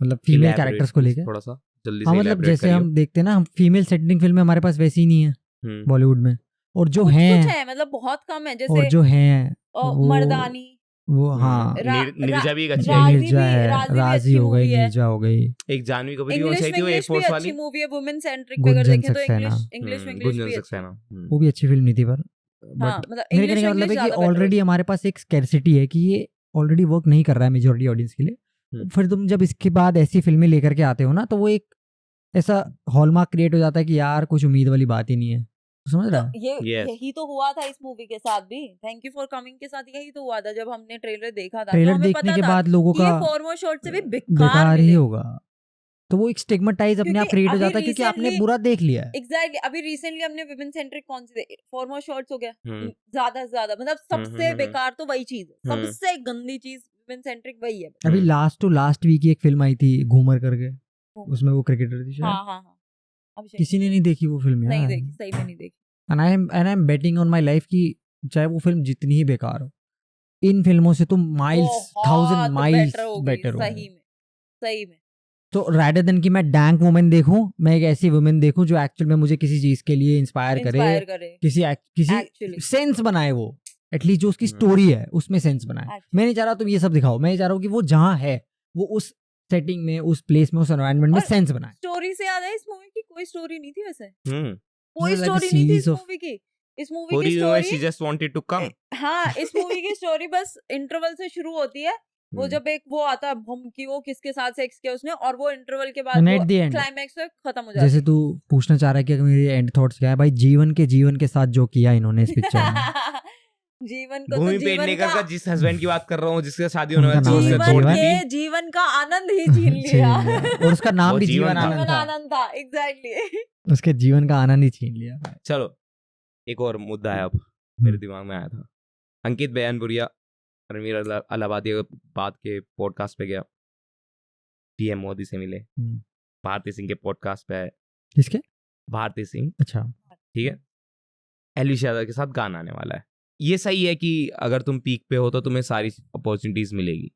मतलब फीमेल Elaborate कैरेक्टर्स को लेके। थोड़ा सा जल्दी हाँ से मतलब elaborate जैसे करियो। हम देखते हैं ना, हम फीमेल सेटिंग फिल्में हमारे पास वैसी ही नहीं है हम्म, बॉलीवुड में, और जो कुछ हैं कुछ है, मतलब बहुत कम है, और जैसे जो हैं वो- मर्दानी, वो हाँ नीरजा भी एक अच्छी राजी है। भी- नीरजा है, राजी भी राजी अच्छी हो गई, movie है। नीरजा हो गई, एक जानवी कपूर की इंग्लिश चाहिए थी वो इंग्लिश भी एयरफोर्स अच्छी वाली। मूवी है, वुमेन सेंट्रिक पे अगर गुंजन देखें तो सक्सेना। इंग्लिश गुंजन भी अच्छी सक्सेना। है। वो भी अच्छी फिल्म नहीं थी, पर हाँ, बट मतलब मेरे कहने का मतलब है कि ऑलरेडी हमारे पास एक स्कैर्सिटी है कि ये ऑलरेडी वर्क नहीं कर रहा है मेजॉरिटी ऑडियंस के लिए। फिर तुम जब इसके बाद ऐसी फिल्में लेकर के आते हो ना, तो वो एक ऐसा हॉलमार्क क्रिएट हो जाता है कि यार कुछ उम्मीद वाली बात ही नहीं है, समझ रहा है। Yes. यही तो हुआ था इस मूवी के साथ भी, थैंक यू फॉर कमिंग के साथ यही तो हुआ था। जब हमने ट्रेलर देखा था तो ट्रेलर हमें देखने पता के था बाद लोगों कि ये का फॉर्मल शॉट से भी बेकार ही होगा, तो वो एक स्टिग्मेटाइज अपने आप क्योंकि क्रिएट हो अभी जाता है क्योंकि आपने recently- बुरा देख लिया है। एग्जैक्टली अभी रिसेंटली हमने विमेन सेंट्रिक कौन सी फॉर्मल शॉट्स हो गया हम्म, ज्यादा से ज्यादा, मतलब सबसे हम्म। बेकार तो वही चीज है, हम्म। सबसे गंदी चीज विमेन सेंट्रिक वही है। अभी लास्ट टू लास्ट वीक एक फिल्म आई थी घूमर करके, उसमें वो क्रिकेटर थी शायद, हाँ हाँ हाँ अभिषेक किसी ने नहीं देखी वो फिल्म नहीं यार। देखी, सही में नहीं देखी। And I am betting on my life कि चाहे वो फिल्म जितनी ही बेकार हो, इन फिल्मों से तुम माइल्स बहुत 1000 माइल्स better होगी, बेटर हो। सही में तो रैदर देन कि मैं डैंक वुमेन देखूं, मैं एक ऐसी वुमेन देखूं जो एक्चुअल में मुझे किसी चीज के लिए इंस्पायर करे, इंस्पायर करे किसी Actually. सेंस बनाए, वो एटलीस्ट जो उसकी स्टोरी है उसमें सेंस बनाए। Actually. मैं नहीं चाह रहा तुम ये सब दिखाओ, मैं चाह रहा हूँ कि वो जहाँ है वो उस सेटिंग में, उस प्लेस में, उस एनवायरनमेंट में और सेंस बनाए। स्टोरी से याद है इस मूवी की कोई स्टोरी नहीं थी वैसे, हम्म। कोई This is like a story नहीं थी इस series of- मूवी की। इस मूवी Or की you know, she story just wanted to come. हाँ इस मूवी की स्टोरी बस इंटरवल से शुरू होती है, वो हम्म। जब एक वो आता है भम कि वो किसके साथ सेक्स किया उसने, और वो इंटरवल के बाद And वो at the end, क्लाइमैक्स में खत्म हो जाता जैसे तू पूछना चाह रहा है कि अगर मेरे एंड थॉट्स क्या है, भाई जीवन के साथ जो किया इन्होंने इस पिक्चर में, है। जीवन को तो भूमि जीवन पेडनेकर का का जिस हस्बैंड की बात कर रहा हूँ, जिसके शादी होने उनका वाली थी, नाम उसने है छोड़ जीवन। दी के थी। जीवन का आनंद ही छीन लिया और उसका नाम वो भी जीवन जीवन था। आनंद जीवन था, आनंद था एग्जैक्टली। उसके जीवन का आनंद ही छीन लिया। चलो एक और मुद्दा है अब मेरे दिमाग में आया था। अंकित बयानपुरिया रणवीर अलाहाबादी बात के पॉडकास्ट पे गया, पीएम मोदी से मिले, भारती सिंह के पॉडकास्ट पे आए, किसके? भारती सिंह, अच्छा, ठीक है, एलिशा यादव के साथ गाना आने वाला है। ये सही है कि अगर तुम पीक पे हो तो तुम्हें सारी अपॉर्चुनिटीज मिलेगी,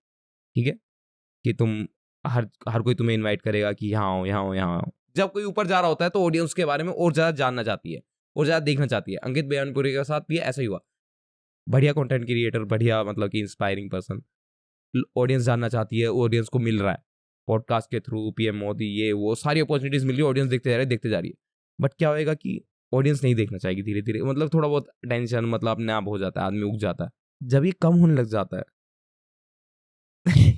ठीक है, कि तुम हर कोई तुम्हें इनवाइट करेगा कि यहाँ हो यहाँ हो यहाँ हो। जब कोई ऊपर जा रहा होता है तो ऑडियंस के बारे में और ज़्यादा जानना चाहती है और ज़्यादा देखना चाहती है। अंकित बयानपुरी के साथ भी ऐसा ही हुआ, बढ़िया कंटेंट क्रिएटर, बढ़िया मतलब कि इंस्पायरिंग पर्सन, ऑडियंस जानना चाहती है, ऑडियंस को मिल रहा है पॉडकास्ट के थ्रू, पीएम मोदी, ये वो सारी अपॉर्चुनिटीज मिल रही है, ऑडियंस देखते जा रही है। बट क्या होएगा कि ऑडियंस नहीं देखना चाहेगी धीरे धीरे, मतलब थोड़ा बहुत टेंशन मतलब अपने आप हो जाता है, आदमी उग जाता है। जब ये कम होने लग जाता है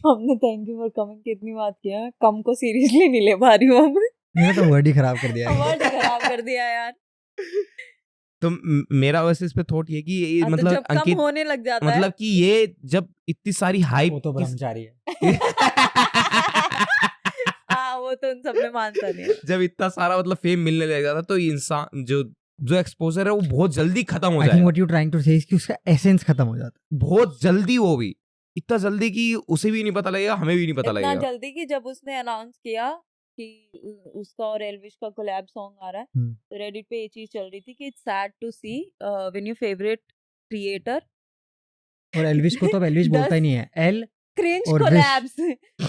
हमने थैंक यू फॉर कमिंग कितनी बात किया, कम को सीरियसली नहीं ले पा रही हूँ अब। मैंने तो वर्ड ही खराब कर दिया है। वर्ड खराब कर दिया यार। तो मेरा वैसे इस पे थॉट ये कि ये तो मतलब जब कम अंकित होने लग जाता मतलब कि ये जब इतनी सारी हाइप वो तो ब्रह्मचारी है। है हाँ वो तो उन सब में मानता नहीं है। जब इतना सारा मतलब फेम मिलने लग जाता तो इंसान जो जो एक्सपोजर है वो बहुत जल्दी खत्म हो आई थिंक जाएगा, व्हाट यू ट्राइंग टू से इज कि उसका एसेंस खत्म हो जाता बहुत जल्दी, वो भी इतना जल्दी कि उसे भी नहीं पता लगेगा, हमें भी नहीं पता इतना लगेगा। जल्दी कि जब उसने अनाउंस किया कि उसका और एल्विश का कोलैब सॉन्ग आ रहा है, हम्म। तो रेडिट पे ये चीज चल रही थी कि it's sad to see when your favourite creator और एल्विश को तो अब एल्विश बोलता ही नहीं है, एल क्रिंज और कोलैब्स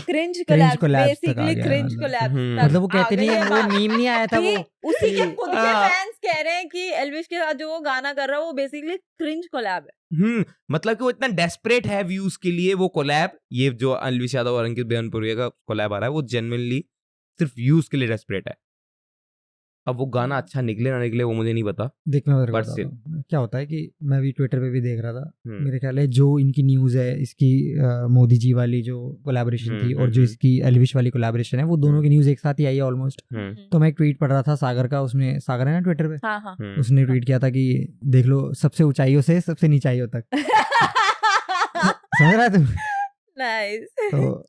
क्रिंज कोलैब्स collabs तक आ बेसिकली गया क्रिंज मतलब। कोलैब्स मतलब वो कहते नहीं है, वो मीम नहीं आया था वो उसी के खुद के हाँ। फैंस कह रहे हैं कि एल्विश के साथ जो वो गाना कर रहा है वो बेसिकली क्रिंज कोलैब है। मतलब कि वो इतना डेस्परेट है व्यूज के लिए, वो कोलैब, ये जो एल्विश यादव और अंकित बेहनपुरिया का कोलैब आ रहा है, वो जेन्युइनली सिर्फ व्यूज के लिए डेस्परेट है। अब वो गाना अच्छा निकले ना निकले वो मुझे नहीं पता। देख मैं तेरे को But बताता हूँ। क्या होता है कि मैं भी ट्विटर पे भी देख रहा था, हम्म, मेरे ख्याल है जो इनकी न्यूज़ है इसकी मोदी जी वाली जो कोलैबोरेशन थी और जो इसकी एल्विश वाली कोलैबोरेशन है, वो दोनों की न्यूज़ एक साथ ही आई है ऑलमोस्ट। तो मैं एक ट्वीट पढ़ रहा था सागर का, उसने, सागर है ना ट्विटर पे, हाँ हाँ उसने ट्वीट किया था कि देख लो सबसे ऊंचाइयों से सबसे नीचाइयों तक। समझ रहा है तू? नाइस। तो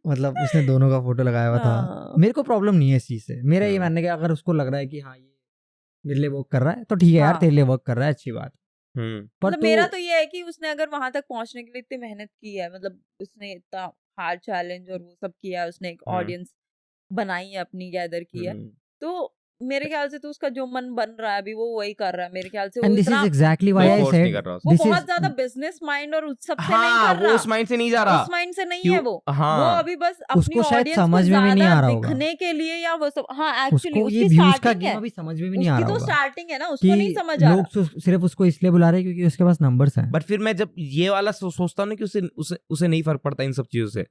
मतलब उसने दोनों का फोटो लगाया हुआ था। हाँ। मेरे को प्रॉब्लम नहीं है इस चीज से, मेरा ये मानना है कि अगर उसको लग रहा है कि हाँ ये मेरे लिए वर्क कर रहा है तो ठीक है यार, हाँ। तेरे लिए वर्क कर रहा है, अच्छी बात। पर मतलब मेरा तो ये है कि उसने अगर वहां तक पहुंचने के लिए इतनी मेहनत की है, मतलब उसने इतना हार्ड चैलेंज और वो सब किया है, उसने एक ऑडियंस बनाई है, अपनी गैदर की है, तो मेरे ख्याल से तो उसका जो मन बन रहा है अभी वो वही कर रहा है मेरे ख्याल से। वो एंड दिस इतना is exactly why I said वो बहुत ज्यादा बिजनेस माइंड और उस सब से नहीं हाँ, कर वो रहा, उस माइंड से नहीं जा रहा, उस माइंड से नहीं है वो। हाँ, वो अभी बस अपनी उसको शायद ऑडियंस को समझ में भी नहीं आ ज्यादा रहा होगा दिखने के लिए या वो सब। हाँ एक्चुअली उसको ये उसकी व्यूज का स्टार्टिंग गेम है, अभी समझ में भी नहीं आ रहा उसकी तो होगा स्टार्टिंग है ना, उसको नहीं कि समझ आ रहा। लोग सिर्फ उसको इसलिए बुला रहे हैं क्योंकि उसके पास नंबर्स हैं। बट फिर मैं जब ये वाला सोचता हूँ ना कि उसे नहीं फर्क पड़ता इन सब चीजों से,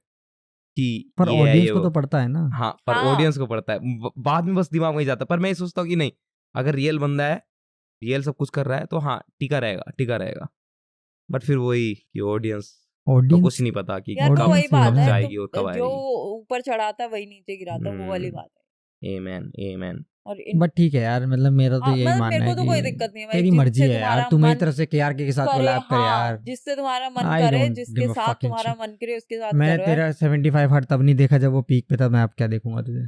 कि पर ये है, ऑडियंस ये को वो। तो पड़ता है ना। हाँ, पर हाँ। ऑडियंस को पड़ता है, बाद में बस दिमाग में ही जाता है। पर मैं ये सोचता हूँ कि नहीं, अगर रियल बंदा है, रियल सब कुछ कर रहा है, तो हाँ टिका रहेगा। बट फिर वही कि ऑडियंस को कुछ नहीं पता कि यार तो कब वही बात कब है, जाएगी और कब तो जो आएगी। ऊपर चढ़ाता है वही नीचे गिराता है, वो वाली बात है। आमेन। और बट ठीक है यार, मतलब मेरा तो हाँ, यही मतलब मानना मेरे है को तो कोई कि दिक्कत नहीं है भाई, तेरी मर्जी जिससे है यार, तुम्हारा तू मेरी मन तरफ से केआरके के साथ करे, कोलैब कर यार। हाँ, जिससे तुम्हारा मन I करे, don't जिसके give a साथ fucking तुम्हारा shit. मन करे उसके साथ मैं करो। तेरा 75 हर्ट तब नहीं देखा जब वो पीक पे था, मैं अब क्या देखूंगा तुझे।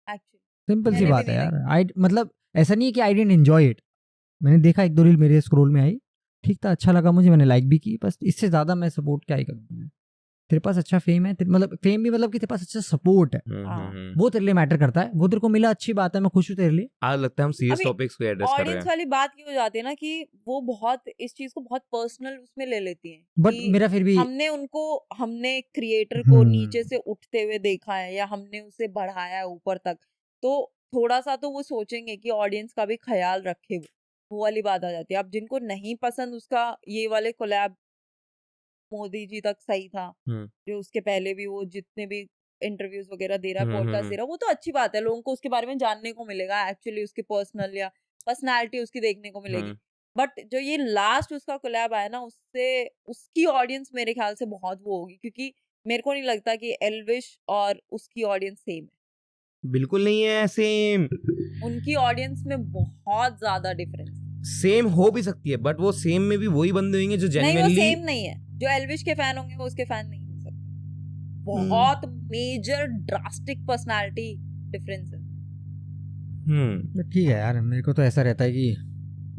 एक्चुअली सिंपल सी मैंने भी बात है नहीं यार। आई मतलब ऐसा नहीं है कि आई डिडंट एंजॉय इट, मैंने देखा, एक दो रील मेरे स्क्रॉल में आई, ठीक था, अच्छा लगा मुझे, मैंने लाइक भी की, बस इससे ज्यादा मैं सपोर्ट क्या ही करूँ। तेरे पास अच्छा फेम है, मतलब फेम भी, मतलब कि तेरे पास अच्छा सपोर्ट है, वो तेरे लिए मैटर करता है, वो तेरे को मिला, अच्छी बात है, मैं खुश हूँ तेरे लिए। आज लगता है हम सीरियस अभी टॉपिक्स को एड्रेस कर रहे ऑडियंस हैं। वाली बात ये हो जाती है ना कि वो बहुत इस चीज को बहुत पर्सनल उसमें ले लेती हैं, बट कि मेरा फिर भी हमने क्रिएटर को नीचे से उठते हुए देखा है या हमने उसे बढ़ाया है ऊपर तक, तो थोड़ा सा तो वो सोचेंगे कि ऑडियंस का भी ख्याल रखे, वो वाली बात आ जाती है। अब जिनको नहीं पसंद उसका ये वाले कोलैब, मोदी जी तक सही था, जो उसके पहले भी वो जितने भी इंटरव्यूज वगैरह दे रहा है, पॉडकास्ट दे रहा है, वो तो अच्छी बात है, लोगों को उसके बारे में जानने को मिलेगा, एक्चुअली उसके पर्सनल या पर्सनालिटी उसकी देखने को मिलेगी। बट जो ये लास्ट उसका कोलैब आया ना, उससे उसकी ऑडियंस मेरे ख्याल से बहुत वो होगी, क्योंकि मेरे को नहीं लगता कि एल्विश और उसकी ऑडियंस सेम है। बिल्कुल नहीं है सेम, उनकी ऑडियंस में बहुत ज्यादा डिफरेंस है। सेम हो भी सकती है, बट वो सेम में भी वही बंदे होंगे जो नहीं, वो जेन्युइनली सेम नहीं है, जो एल्विश के फैन होंगे वो उसके फैन नहीं हो सकते। बहुत मेजर ड्रास्टिक पर्सनालिटी डिफरेंस है। ठीक है यार, मेरे को तो ऐसा रहता है कि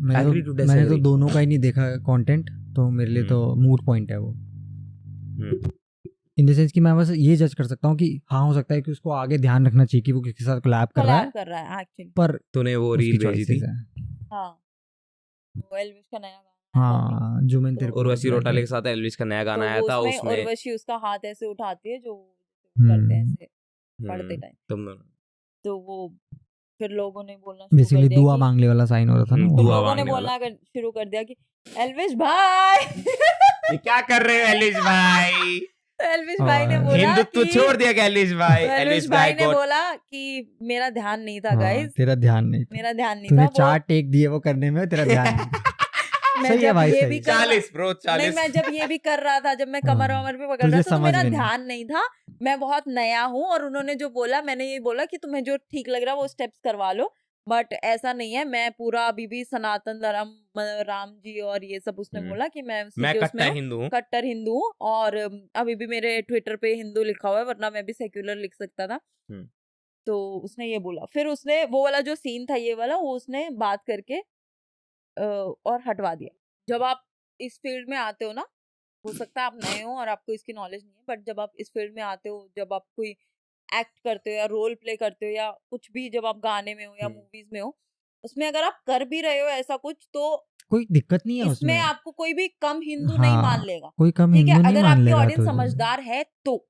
मैंने तो दोनों का ही नहीं देखा कंटेंट, तो मेरे लिए तो मूड पॉइंट है वो, इन द सेंस कि मैं बस ये जज कर सकता हूँ कि हाँ हो सकता है कि उसको आगे ध्यान रखना चाहिए कि वो किसके साथ कोलैब कर रहा है एक्चुअली। पर तूने वो रील भेजी थी, हाँ, वो एल्विश का नया गाना, हाँ, जो मैंने तेरे को उर्वशी रौटाले के साथ एल्विश का नया गाना आया था, उसमें उर्वशी उसका हाथ ऐसे उठाती है जो करते हैं ऐसे पढ़ते टाइम, तुम दोनों तो वो फिर लोगों ने बोलना बेसिकली दुआ मांगने वाला साइन हो रहा था ना, लोगों ने बोलना शुरू कर दिया कि एल्विश भाई ये क्या कर रहे हो एल्विश भाई। एल्विश भाई ने बोला हिंदुत्व छोड़ दिया क्या एल्विश भाई? एल्विश भाई ने बोला कि मेरा ध्यान नहीं था गाइस, तेरा ध्यान नहीं था, मेरा ध्यान नहीं तूने था, 4 टेक दिए वो करने में, तेरा ध्यान नहीं। मैं जब ये भी 40 ब्रो 40 नहीं, मैं जब ये भी कर रहा था, जब मैं कमर वमर पे पकड़ रहा था, तो मेरा ध्यान नहीं था, मैं बहुत नया हूँ, और उन्होंने जो बोला, मैंने ये बोला कि तुम्हें जो ठीक लग रहा है वो स्टेप्स करवा लो, बट ऐसा नहीं है, मैं पूरा अभी भी सनातन धर्म, राम जी और ये सब, उसने बोला कि मैं कट्टर हिंदू हूँ, और अभी भी मेरे ट्विटर पे हिंदू लिखा हुआ है, वरना मैं भी सेक्युलर लिख सकता था। तो उसने ये बोला, फिर उसने वो वाला जो सीन था ये वाला, वो उसने बात करके और हटवा दिया। जब आप इस फील्ड में आते हो ना, हो सकता है आप नए हो और आपको इसकी नॉलेज नहीं है, बट जब आप इस फील्ड में आते हो, जब आप कोई एक्ट करते हो या रोल प्ले करते हो या कुछ भी, जब आप गाने में हो या मूवीज में हो, उसमें अगर आप कर भी रहे हो ऐसा कुछ, तो कोई दिक्कत नहीं है इसमें आपको कोई भी कम हिंदू हाँ, नहीं मान लेगा, कोई कम ठीक है? हिंदू नहीं अगर मान आपकी लेगा। ऑडियंस तो समझदार है तो,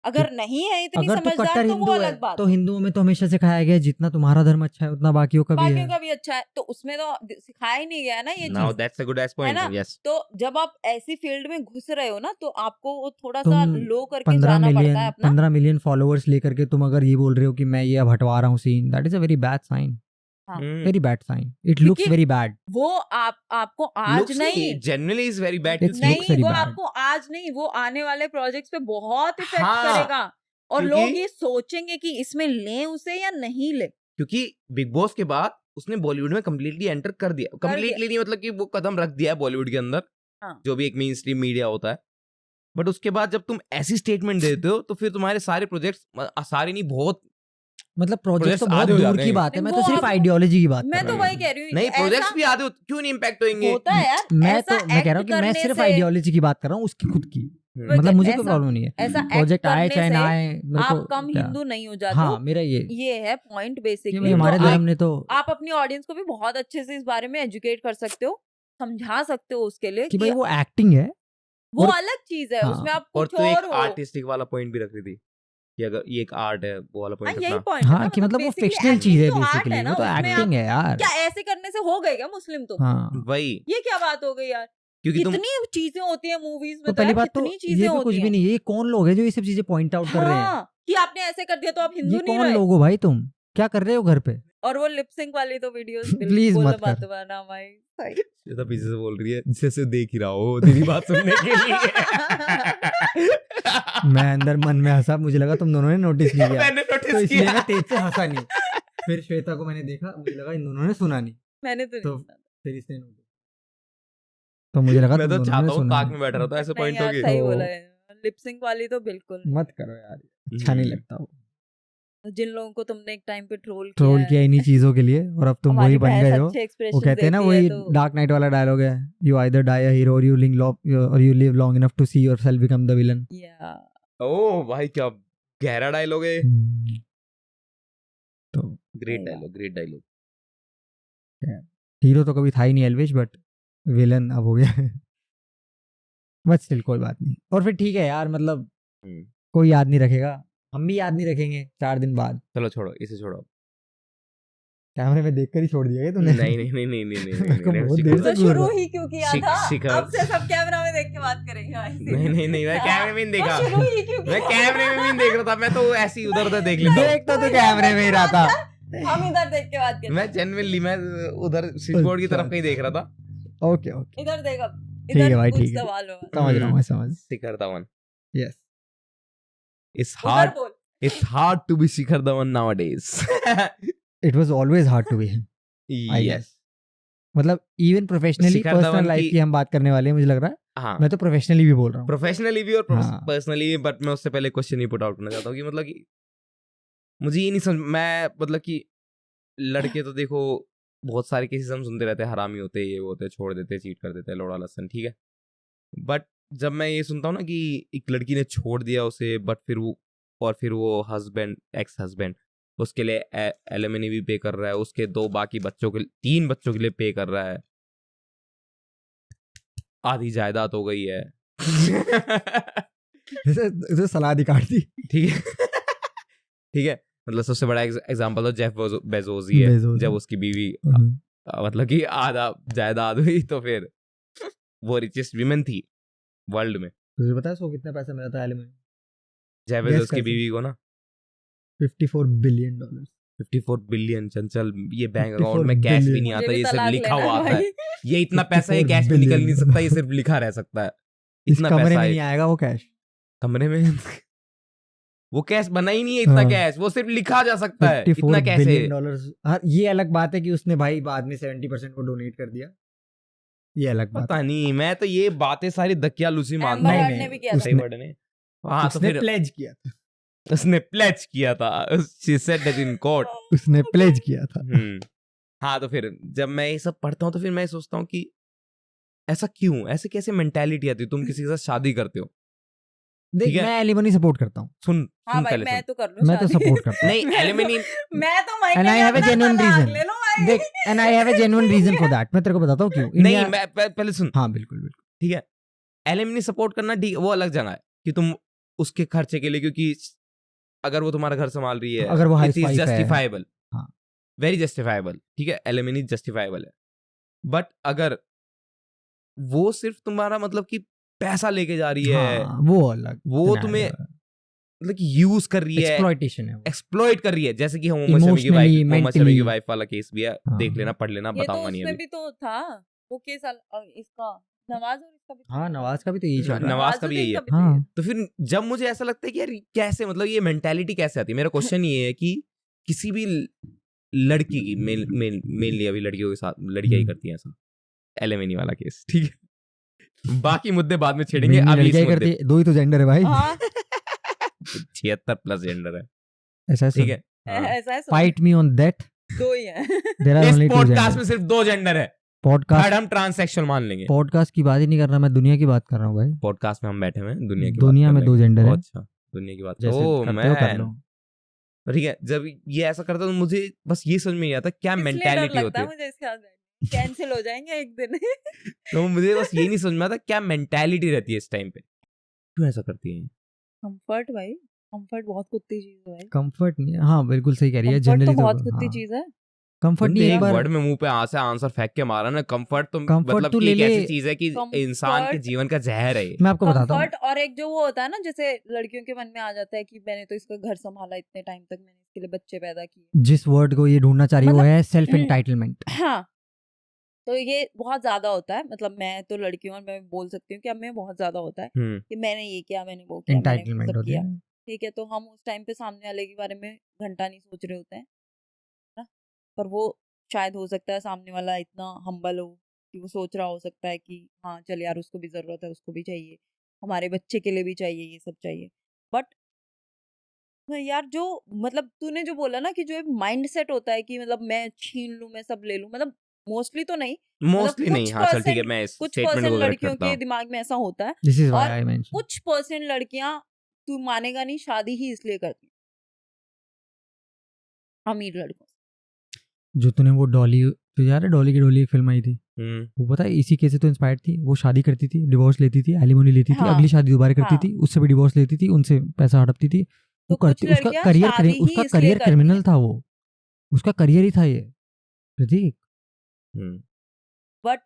अगर नहीं है इतनी अगर तो समझदार कट्टर तो वो हिंदू है अलग बात तो हिंदुओं में तो हमेशा सिखाया गया है, जितना तुम्हारा धर्म अच्छा है उतना बाकियों का भी बाकियों है। का भी अच्छा है, तो उसमें तो सिखाया ही नहीं गया है ना ये Now चीज, that's a good ass है point. ना? Yes. तो जब आप ऐसी फील्ड में घुस रहे हो ना, तो आपको वो थोड़ा सा तुम लो करके जाना पड़ता है अपना। 15 मिलियन फॉलोअर्स लेकर के तुम अगर ये बोल रहे हो कि मैं ये अब हटवा रहा हूँ scene, that is a very bad sign, very bad sign, it looks very bad. वो आपको आज नहीं, generally is very bad. It's नहीं, looks very वो bad. आपको आज नहीं, वो आने वाले प्रोजेक्ट्स पे बहुत इफेक्ट हाँ, करेगा, और क्योंकि- लोग ये सोचेंगे कि इसमें लें उसे या नहीं ले। क्योंकि बिग बॉस के बाद उसने बॉलीवुड में कम्प्लीटली एंटर कर दिया, कम्प्लीटली नहीं मतलब कि वो कदम रख दिया है बॉलीवुड के अंदर, हाँ। जो भी एक मेन स्ट्रीम मीडिया होता है। बट उसके बाद जब तुम ऐसी स्टेटमेंट देते हो तो फिर तुम्हारे सारे प्रोजेक्ट्स, सारे नहीं बहुत, मतलब प्रोजेक्ट तो Projects बहुत आधे हो दूर जाते की हैं। बात है, मैं तो वो सिर्फ अब- आइडियोलॉजी की बात मैं कर तो रहा वही हूँ। कह रही हूँ, नहीं ऐसा प्रोजेक्ट्स भी आधे क्यों नहीं इम्पैक्ट होंगे? होता है यार। मैं ऐसा कह रहा हूँ कि मैं act सिर्फ करने आइडियोलॉजी की बात कर रहा हूँ, उसकी खुद की, हम्म। मतलब मुझे कोई ऐसा- प्रॉब्लम नहीं है, ऐसा प्रोजेक्ट act आए करने चाहे ना से आए, मेरे आप को कम क्या? हिंदू नहीं हो जाते हाँ हो, मेरा ये है पॉइंट कि बेसिकली। भाई हमारे धर्म ने तो आप अपनी ऑडियंस को भी बहुत अच्छे से इस बारे में एजुकेट कर सकते हो, समझा सकते हो उसके लिए कि भाई कि वो एक्टिंग है, वो और- अलग चीज है, हाँ, उसमें आप और कुछ तो एक और हो। आर्टिस्टिक वाला पॉइंट भी रख रही थी कि अगर ये एक आर्ट है, वो वाला हाँ, पॉइंट यही अपना। पॉइंट हाँ कि मतलब वो फिक्शनल चीज है बेसिकली, वो तो एक्टिंग है यार। क्या ऐसे करने से हो गए क्या मुस्लिम तुम? हाँ वही, ये क्या बात हो गई यार? क्योंकि तुम कितनी चीजें होती है मूवीज में, तो पहली यार बात तो कितनी चीजें ये भी होती कुछ भी हैं। नहीं है, ये कौन लोग हैं जो ये सब चीजें पॉइंट आउट कर रहे हैं? हाँ, कि आपने ऐसे कर दिया तो आप हिंदू ये नहीं कौन रहे। लोग हो भाई, तुम क्या कर रहे हो घर पे? और वो लिपसिंग वाली तो वीडियोस Please मत कर। मत बना भाई। ये तो पीछे से बोल रही है जैसे देख ही रहा हो तेरी बात सुनने के लिए। मैं अंदर मन में हंसा, मुझे लगा तुम दोनों ने नोटिस नहीं किया, मैंने तो नोटिस इसलिए मैं किया। तेज से हंसा नहीं। फिर श्वेता को मैंने देखा, मुझे लगा इन दोनों ने सुना नहीं, मैंने तो तो नहीं सुना। फिर इसने notice- तो मुझे लगा मैं तुम तो दोनों चाहता ने हूँ सुना ताक नहीं। में बैठा रहता ऐसे नहीं पॉइंट यार, होगी। सही तो- बोला है। लिपसिंग वाली तो बिल्कुल नहीं। मत करो यार, अच्छा नहीं लगता वो। जिन लोगों को तुमने एक टाइम पे ट्रोल किया इन्हीं चीजों के लिए, और अब तुम वही बन गए हो। वो कहते हैं ना, वही डार्क नाइट वाला डायलॉग है, you either die a hero or you live long enough to see yourself become the villain. ओ भाई क्या गहरा डायलॉग है। तो great dialogue, great dialogue. Hero तो कभी था ही नहीं एल्विश, बट विलन अब हो गया। बट स्टिल कोई बात नहीं। और फिर ठीक है यार, मतलब कोई याद नहीं रखेगा, हम भी याद नहीं रखेंगे 4 दिन बाद। चलो छोड़ो, इसे छोड़ो। कैमरे में देखकर ही छोड़ दिया क्या तूने? नहीं नहीं नहीं नहीं नहीं मेरे को नहीं, बहुत नहीं, देर शिखर- से शुरू ही क्यों किया था? शिखर- अब से सब कैमरा में देख के बात करेंगे भाई। नहीं नहीं नहीं, मैं कैमरे में नहीं देखा। शुरू ही क्यों मैं किया? कैमरे में भी नहीं देख रहा था, मैं तो ऐसे ही उधर उधर देख लेता हूँ। देख तो तू कैमरे में ही रहा था। हम इधर देख के बात करते मैं जेन्युइनली मैं उधर स्विच बोर्ड की तरफ कहीं देख रहा था। ओके ओके, इधर देख अब। ठीक है इधर भाई, कुछ ठीक है। सवाल हो। समझ रहा हूँ मैं, समझ। Shikhar Dhawan. Yes, It's hard. बोल। It's hard to be Shikhar Dhawan nowadays. It was always hard to be him. yes. मतलब even professionally, Shikhar personal Dhawan life की- की हम बात करने वाले हैं, मुझे लग रहा है। हाँ, मैं तो प्रोफेशनली भी बोल रहा हूँ। प्रोफेशनली भी और हाँ। पर्सनली भी, बट मैं उससे पहले क्वेश्चन ही पुट आउट करना चाहता हूँ कि मतलब कि मुझे ये नहीं समझ, मैं मतलब कि लड़के तो देखो बहुत सारे केसेस हम सुनते रहते हैं, हरामी होते हैं, ये होते हैं, छोड़ देते हैं, चीट कर देते हैं, लोड़ा लसन, ठीक है। बट जब मैं ये सुनता हूँ ना कि एक लड़की ने छोड़ दिया उसे, बट फिर वो हस्बैंड, एक्स हस्बैंड उसके लिए एलिमनी भी पे कर रहा है, उसके 2 बाकी बच्चों के 3 बच्चों के लिए पे कर रहा है, आधी जायदाद हो गई है। जैसे सलाद ही काट दी। ठीक है ठीक है, मतलब सबसे बड़ा एग्जांपल तो जेफ बेजोस ही है। बेजोस। जब उसकी बीवी मतलब कि आधा जायदाद हुई तो फिर वो रिचेस्ट विमेन थी वर्ल्ड में। तुझे पता है उसको कितना पैसा मिला था एलिमनी? जेफ Guess बेजोस की कैसे? बीवी को ना $54 बिलियन। 54 बिलियन। चंचल, ये बैंक 54 अकाउंट में कैश भी billion। नहीं आता, मुझे भी ये सिर्फ तलाक लिखा लेना हुआ है आता है। भाई। ये इतना पैसा ये 54 कैश में निकल नहीं billion। सकता, ये सिर्फ लिखा रह सकता है। इस इतना कमरे पैसा में है नहीं आएगा वो कैश। कमरे में। वो कैश बना ही नहीं है इतना हाँ। कैश, वो सिर्फ लिखा जा सकता है। 54 इतना कैसे? Billion dollars. हाँ, ये अलग बात है कि उसने भाई बाद में 70% को डोनेट कर दिया, ये अलग बात पता है। नहीं, मैं तो ये बातें सारी दकिया लूसी मानता एम्बर हूँ। हर्ड ने भी किया था। सही वर्ड ने। हाँ तो उसने फिर प्लेज किया था। उसने प्लेज किया था, she said that in court. उसने प्लेज किया था। हाँ, तो फिर जब मैं ये सब पढ़ता हूँ तो फिर मैं सोचता हूँ कि ऐसा क्यों, ऐसे कैसे मेंटालिटी आती है, तुम किसी के साथ शादी करते हो, देख मैं एलिमनी सपोर्ट करता हूँ। सुन हाँ भाई पहले मैं सुन। तो कर लूँ मैं तो शादी। सपोर्ट करता हूँ। नहीं एलिमनी मैं तो And I have a genuine reason. ले लो भाई। देख and I have a genuine reason for that. मैं तेरे को बताता हूँ क्यों। नहीं India- मैं पहले सुन, हाँ बिल्कुल बिल्कुल। ठीक है, एलिमनी सपोर्ट करना ठीक, वो अलग जगह है कि तुम उसके खर्चे के लिए, क्योंकि अगर वो तुम्हारा घर संभाल रही है, अगर वो इट इज housewife है। जस्टिफाइबल, हाँ। वेरी जस्टिफाइबल, ठीक है, एलिमनी जस्टिफाइबल है। बट अगर वो सिर्फ तुम्हारा मतलब कि पैसा लेके जा रही है, हाँ, वो अलग वो scenario तुम्हें है। मतलब कि यूज कर रही है, Exploitation है वो। एक्सप्लॉइट कर रही है, जैसे कि मोहम्मद शमी की Emotionally, मोहम्मद शमी की mentally। वाइफ वाला केस भी है, हाँ। देख लेना, पढ़ लेना, ये तो बताऊंगा नहीं उसमें अभी। भी तो था वो केस इसका नवाज और इसका भी। हाँ नवाज का भी तो यही चल रहा है। नवाज का भी यही है। नवाजुद्दीन का भी हाँ तो फिर जब मुझे ऐसा लगता है कि यार कैसे, मतलब ये मेंटालिटी कैसे आती है, मेरा क्वेश्चन ये है कि किसी भी लड़की की, मेनली अभी लड़कियों के साथ लड़कियां ही करती हैं ऐसा, एलिमनी वाला केस, ठीक है, बाकी मुद्दे बाद में छेड़ेंगे, मेरी अभी इस लड़कियां मुद्दे करती है, दो ही तो जेंडर है भाई। हाँ 76+ जेंडर है, ऐसा ठीक है। हाँ। ऐसा है फाइट मी ऑन दैट। दो ही है। देयर आर इस ओनली टू पॉडकास्ट में जेंडर। सिर्फ 2 जेंडर है, थर्ड पॉडकास्ट हम ट्रांससेक्सुअल मान लेंगे। पॉडकास्ट की बात ही नहीं कर रहा, मैं दुनिया की बात कर रहा हूँ भाई। पॉडकास्ट में हम बैठे हुए हैं, दुनिया की दुनिया बात में कर दो लेंगे। जेंडर है। अच्छा, दुनिया की बात, जैसे ओह करते हो कर लो। मैन, ठीक है। जब ये ऐसा करता तो मुझे बस ये समझ में नहीं आता क्या इसलिए डर मेंटालिटी लगता होती है है, मुझे इसके साथ कैंसिल हो जाएंगे एक दिन। तो मुझे बस ये नहीं समझ में आता क्या मेंटालिटी रहती है इस टाइम पे, क्यों ऐसा करती है। कंफर्ट भाई, कंफर्ट बहुत कुत्ती चीज है भाई। कंफर्ट नहीं है। हाँ बिल्कुल सही कह रही है। कंफर्ट तो जनरली बहुत कुत्ती चीज है। कंफर्ट नहीं, एक एक बार वर्ड में मुंह पे आ से आंसर फेंक के मारा ना, कंफर्ट तो Comfort मतलब तो कि ले एक ले। ऐसी चीज है कि इंसान के Comfort- जीवन का जहर है ये। मैं आपको बताता हूँ। कंफर्ट और एक जो वो होता है ना, जैसे लड़कियों के मन में आ जाता है कि मैंने तो इसका घर संभाला इतने टाइम तक, मैंने इसके लिए बच्चे पैदा किए। जिस वर्ड को ये ढूंढना चाह रही है वो मतलब- है सेल्फ एंटाइटलमेंट। हाँ, तो ये बहुत ज्यादा होता है। मतलब मैं तो लड़की हूँ और मैं बोल सकती हूँ कि अब में बहुत ज्यादा होता है कि मैंने ये किया, मैंने वो किया, मैंने एंटाइटलमेंट सब होती किया। है। ठीक है, तो हम उस टाइम पे सामने वाले के बारे में घंटा नहीं सोच रहे होते हैं ना, पर वो शायद हो सकता है सामने वाला इतना हम्बल हो कि वो सोच रहा हो सकता है कि हाँ चल यार उसको भी जरूरत है, उसको भी चाहिए, हमारे बच्चे के लिए भी चाहिए, ये सब चाहिए। बट यार जो मतलब तूने जो बोला ना कि जो एक माइंड सेट होता है कि मतलब मैं छीन लूं, मैं सब ले लूं, मतलब मोस्टली तो नहीं, मोस्टली कुछ नहीं, हाँ चल ठीक है, percent- मैं इस कुछ स्टेटमेंट परसेंट को करेक्ट लड़कियों करता के हूँ। दिमाग में ऐसा होता है। दिस इज व्हाई और आई मेंशन। कुछ परसेंट लड़कियां, तू मानेगा नहीं, शादी ही इसलिए करती हैं अमीर लड़कों से। जो तूने वो डॉली, तो यार डॉली की डॉली एक फिल्म आई थी, हम्म, वो पता है इसी केस से तो इंस्पायर्ड थी। वो शादी करती थी, डिवोर्स लेती थी, एलिमोनी लेती थी, हाँ, अगली शादी दोबारा करती हाँ। थी, उससे भी डिवोर्स लेती थी, उनसे पैसा हड़पती थी, वो तो कुछ करती, उसका लड़कियां करियर शादी ही उसका इसलिए करियर करती क्रिमिनल हैं। था, वो उसका करियर ही था ये प्रतीक। हम्म, बट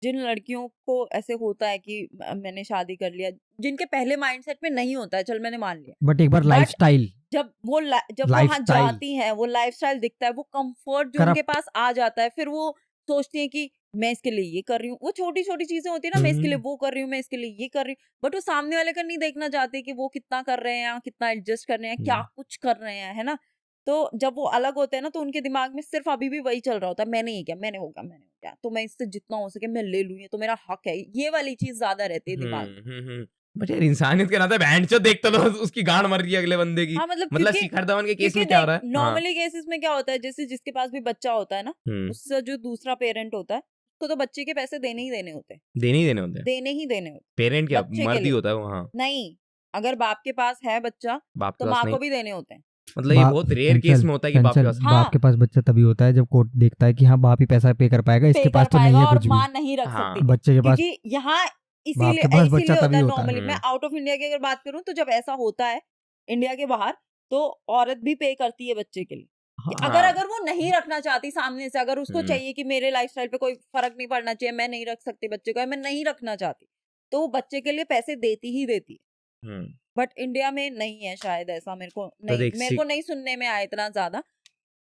जिन लड़कियों को ऐसे होता है कि मैंने शादी कर लिया, जिनके पहले माइंडसेट में नहीं होता है, चल मैंने मान लिया, बट एक बार But- लाइफस्टाइल जब वो वहाँ Lifestyle. जाती हैं, वो लाइफस्टाइल दिखता है, वो कंफर्ट जो उनके पास आ जाता है, फिर वो सोचती हैं कि मैं इसके लिए ये कर रही हूँ। वो छोटी छोटी चीजें होती है ना, मैं इसके लिए वो कर रही हूँ, मैं इसके लिए ये कर रही हूँ, बट वो सामने वाले का नहीं देखना चाहते कि वो कितना कर रहे हैं, कितना एडजस्ट कर रहे हैं, क्या कुछ कर रहे हैं, है ना। तो जब वो अलग होते हैं ना, तो उनके दिमाग में सिर्फ अभी भी वही चल रहा होता है, मैंने ये किया, मैंने हो गया, मैंने हो गया, तो मैं इससे जितना हो सके मैं ले लूँ, ये तो मेरा हक है, ये वाली चीज ज्यादा रहती है दिमाग में। बट यार इंसानियत के नाते बैंड चो देख तो लो, उसकी गांड मर रही है अगले बंदे की। हाँ, मतलब क्योंकि- शिखर धवन के केस क्योंकि में क्या हो रहा देख, है? नॉर्मली केसेस में क्या होता है, जैसे जिसके पास भी बच्चा होता है ना, हाँ, उससे जो दूसरा पेरेंट होता है, उसको तो बच्चे के पैसे देने ही देने होते हैं, देने ही देने होते हैं। देने ही देने होते पेरेंट क्या बच्चे के मर्द ही लिए। होता है वो, हाँ, हैं। नहीं, अगर बाप के पास है बच्चा बाप के तो पास माँ नहीं, को भी देने होते हैं। मतलब ये बहुत रेयर केस में होता है कि बाप के पास। हाँ। बाप के पास बच्चा तभी होता है जब कोर्ट देखता है कि हाँ बाप ही पैसा पे कर पाएगा, इसके पे पास कर तो नहीं पाएगा है और कुछ भी। माँ नहीं रख हाँ। सकती, बच्चे के पास क्योंकि यहाँ बाप इसीलिए के पास इसीलिए बच्चा होता तभी है होता है। नॉर्मली। मैं आउट ऑफ इंडिया की अगर बात करूँ तो जब ऐसा होता है इंडिया के बाहर, तो औरत भी पे करती है बच्चे के लिए। कि हाँ। अगर वो नहीं रखना चाहती सामने से, अगर उसको हम्म। चाहिए कि मेरे लाइफस्टाइल पे कोई फर्क नहीं पड़ना चाहिए, मैं नहीं रख सकती बच्चे को, मैं नहीं रखना चाहती, तो वो बच्चे के लिए पैसे देती ही देती है। बट इंडिया में नहीं है शायद ऐसा, मेरे को नहीं सुनने में आया इतना ज्यादा।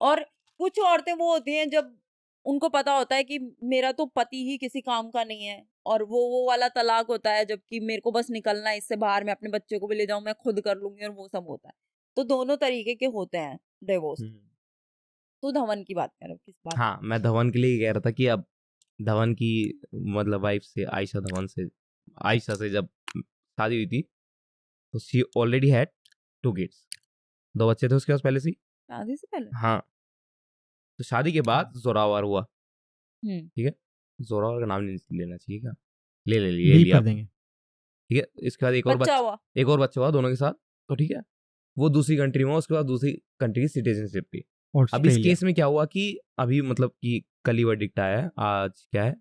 और कुछ औरतें वो होती हैं जब उनको पता होता है कि मेरा तो पति ही किसी काम का नहीं है, और वो वाला तलाक होता है, जबकि मेरे को बस निकलना है इससे बाहर, मैं अपने बच्चे को भी ले जाऊं, मैं खुद कर लूंगी, और वो सब होता है। तो दोनों तरीके के होते हैं डिवोर्स। तो धवन की बात कर, किस बात? हाँ, मैं धवन के लिए कह रहा था कि अब धवन की मतलब वाइफ से, आयशा से जब शादी हुई थी, तो शी ऑलरेडी हैड 2 किड्स, 2 बच्चे थे उसके पास पहले से ही। शादी से पहले। हाँ, तो शादी के बाद जोरावर हुआ। हम्म। ठीक है, जोरावर का नाम नहीं लेना चाहिए क्या? ले बीप लिया कर देंगे। ठीक है, इसके बाद एक और बच्चा हुआ। दोनों के साथ। तो ठीक है, वो दूसरी कंट्री में, उसके बाद दूसरी कंट्री की सिटीजनशिप थी। अब इस ऑस्ट्रेलिया। केस में क्या हुआ कि अभी मतलब कि कल ही वर्डिक्ट आया है। आज क्या है?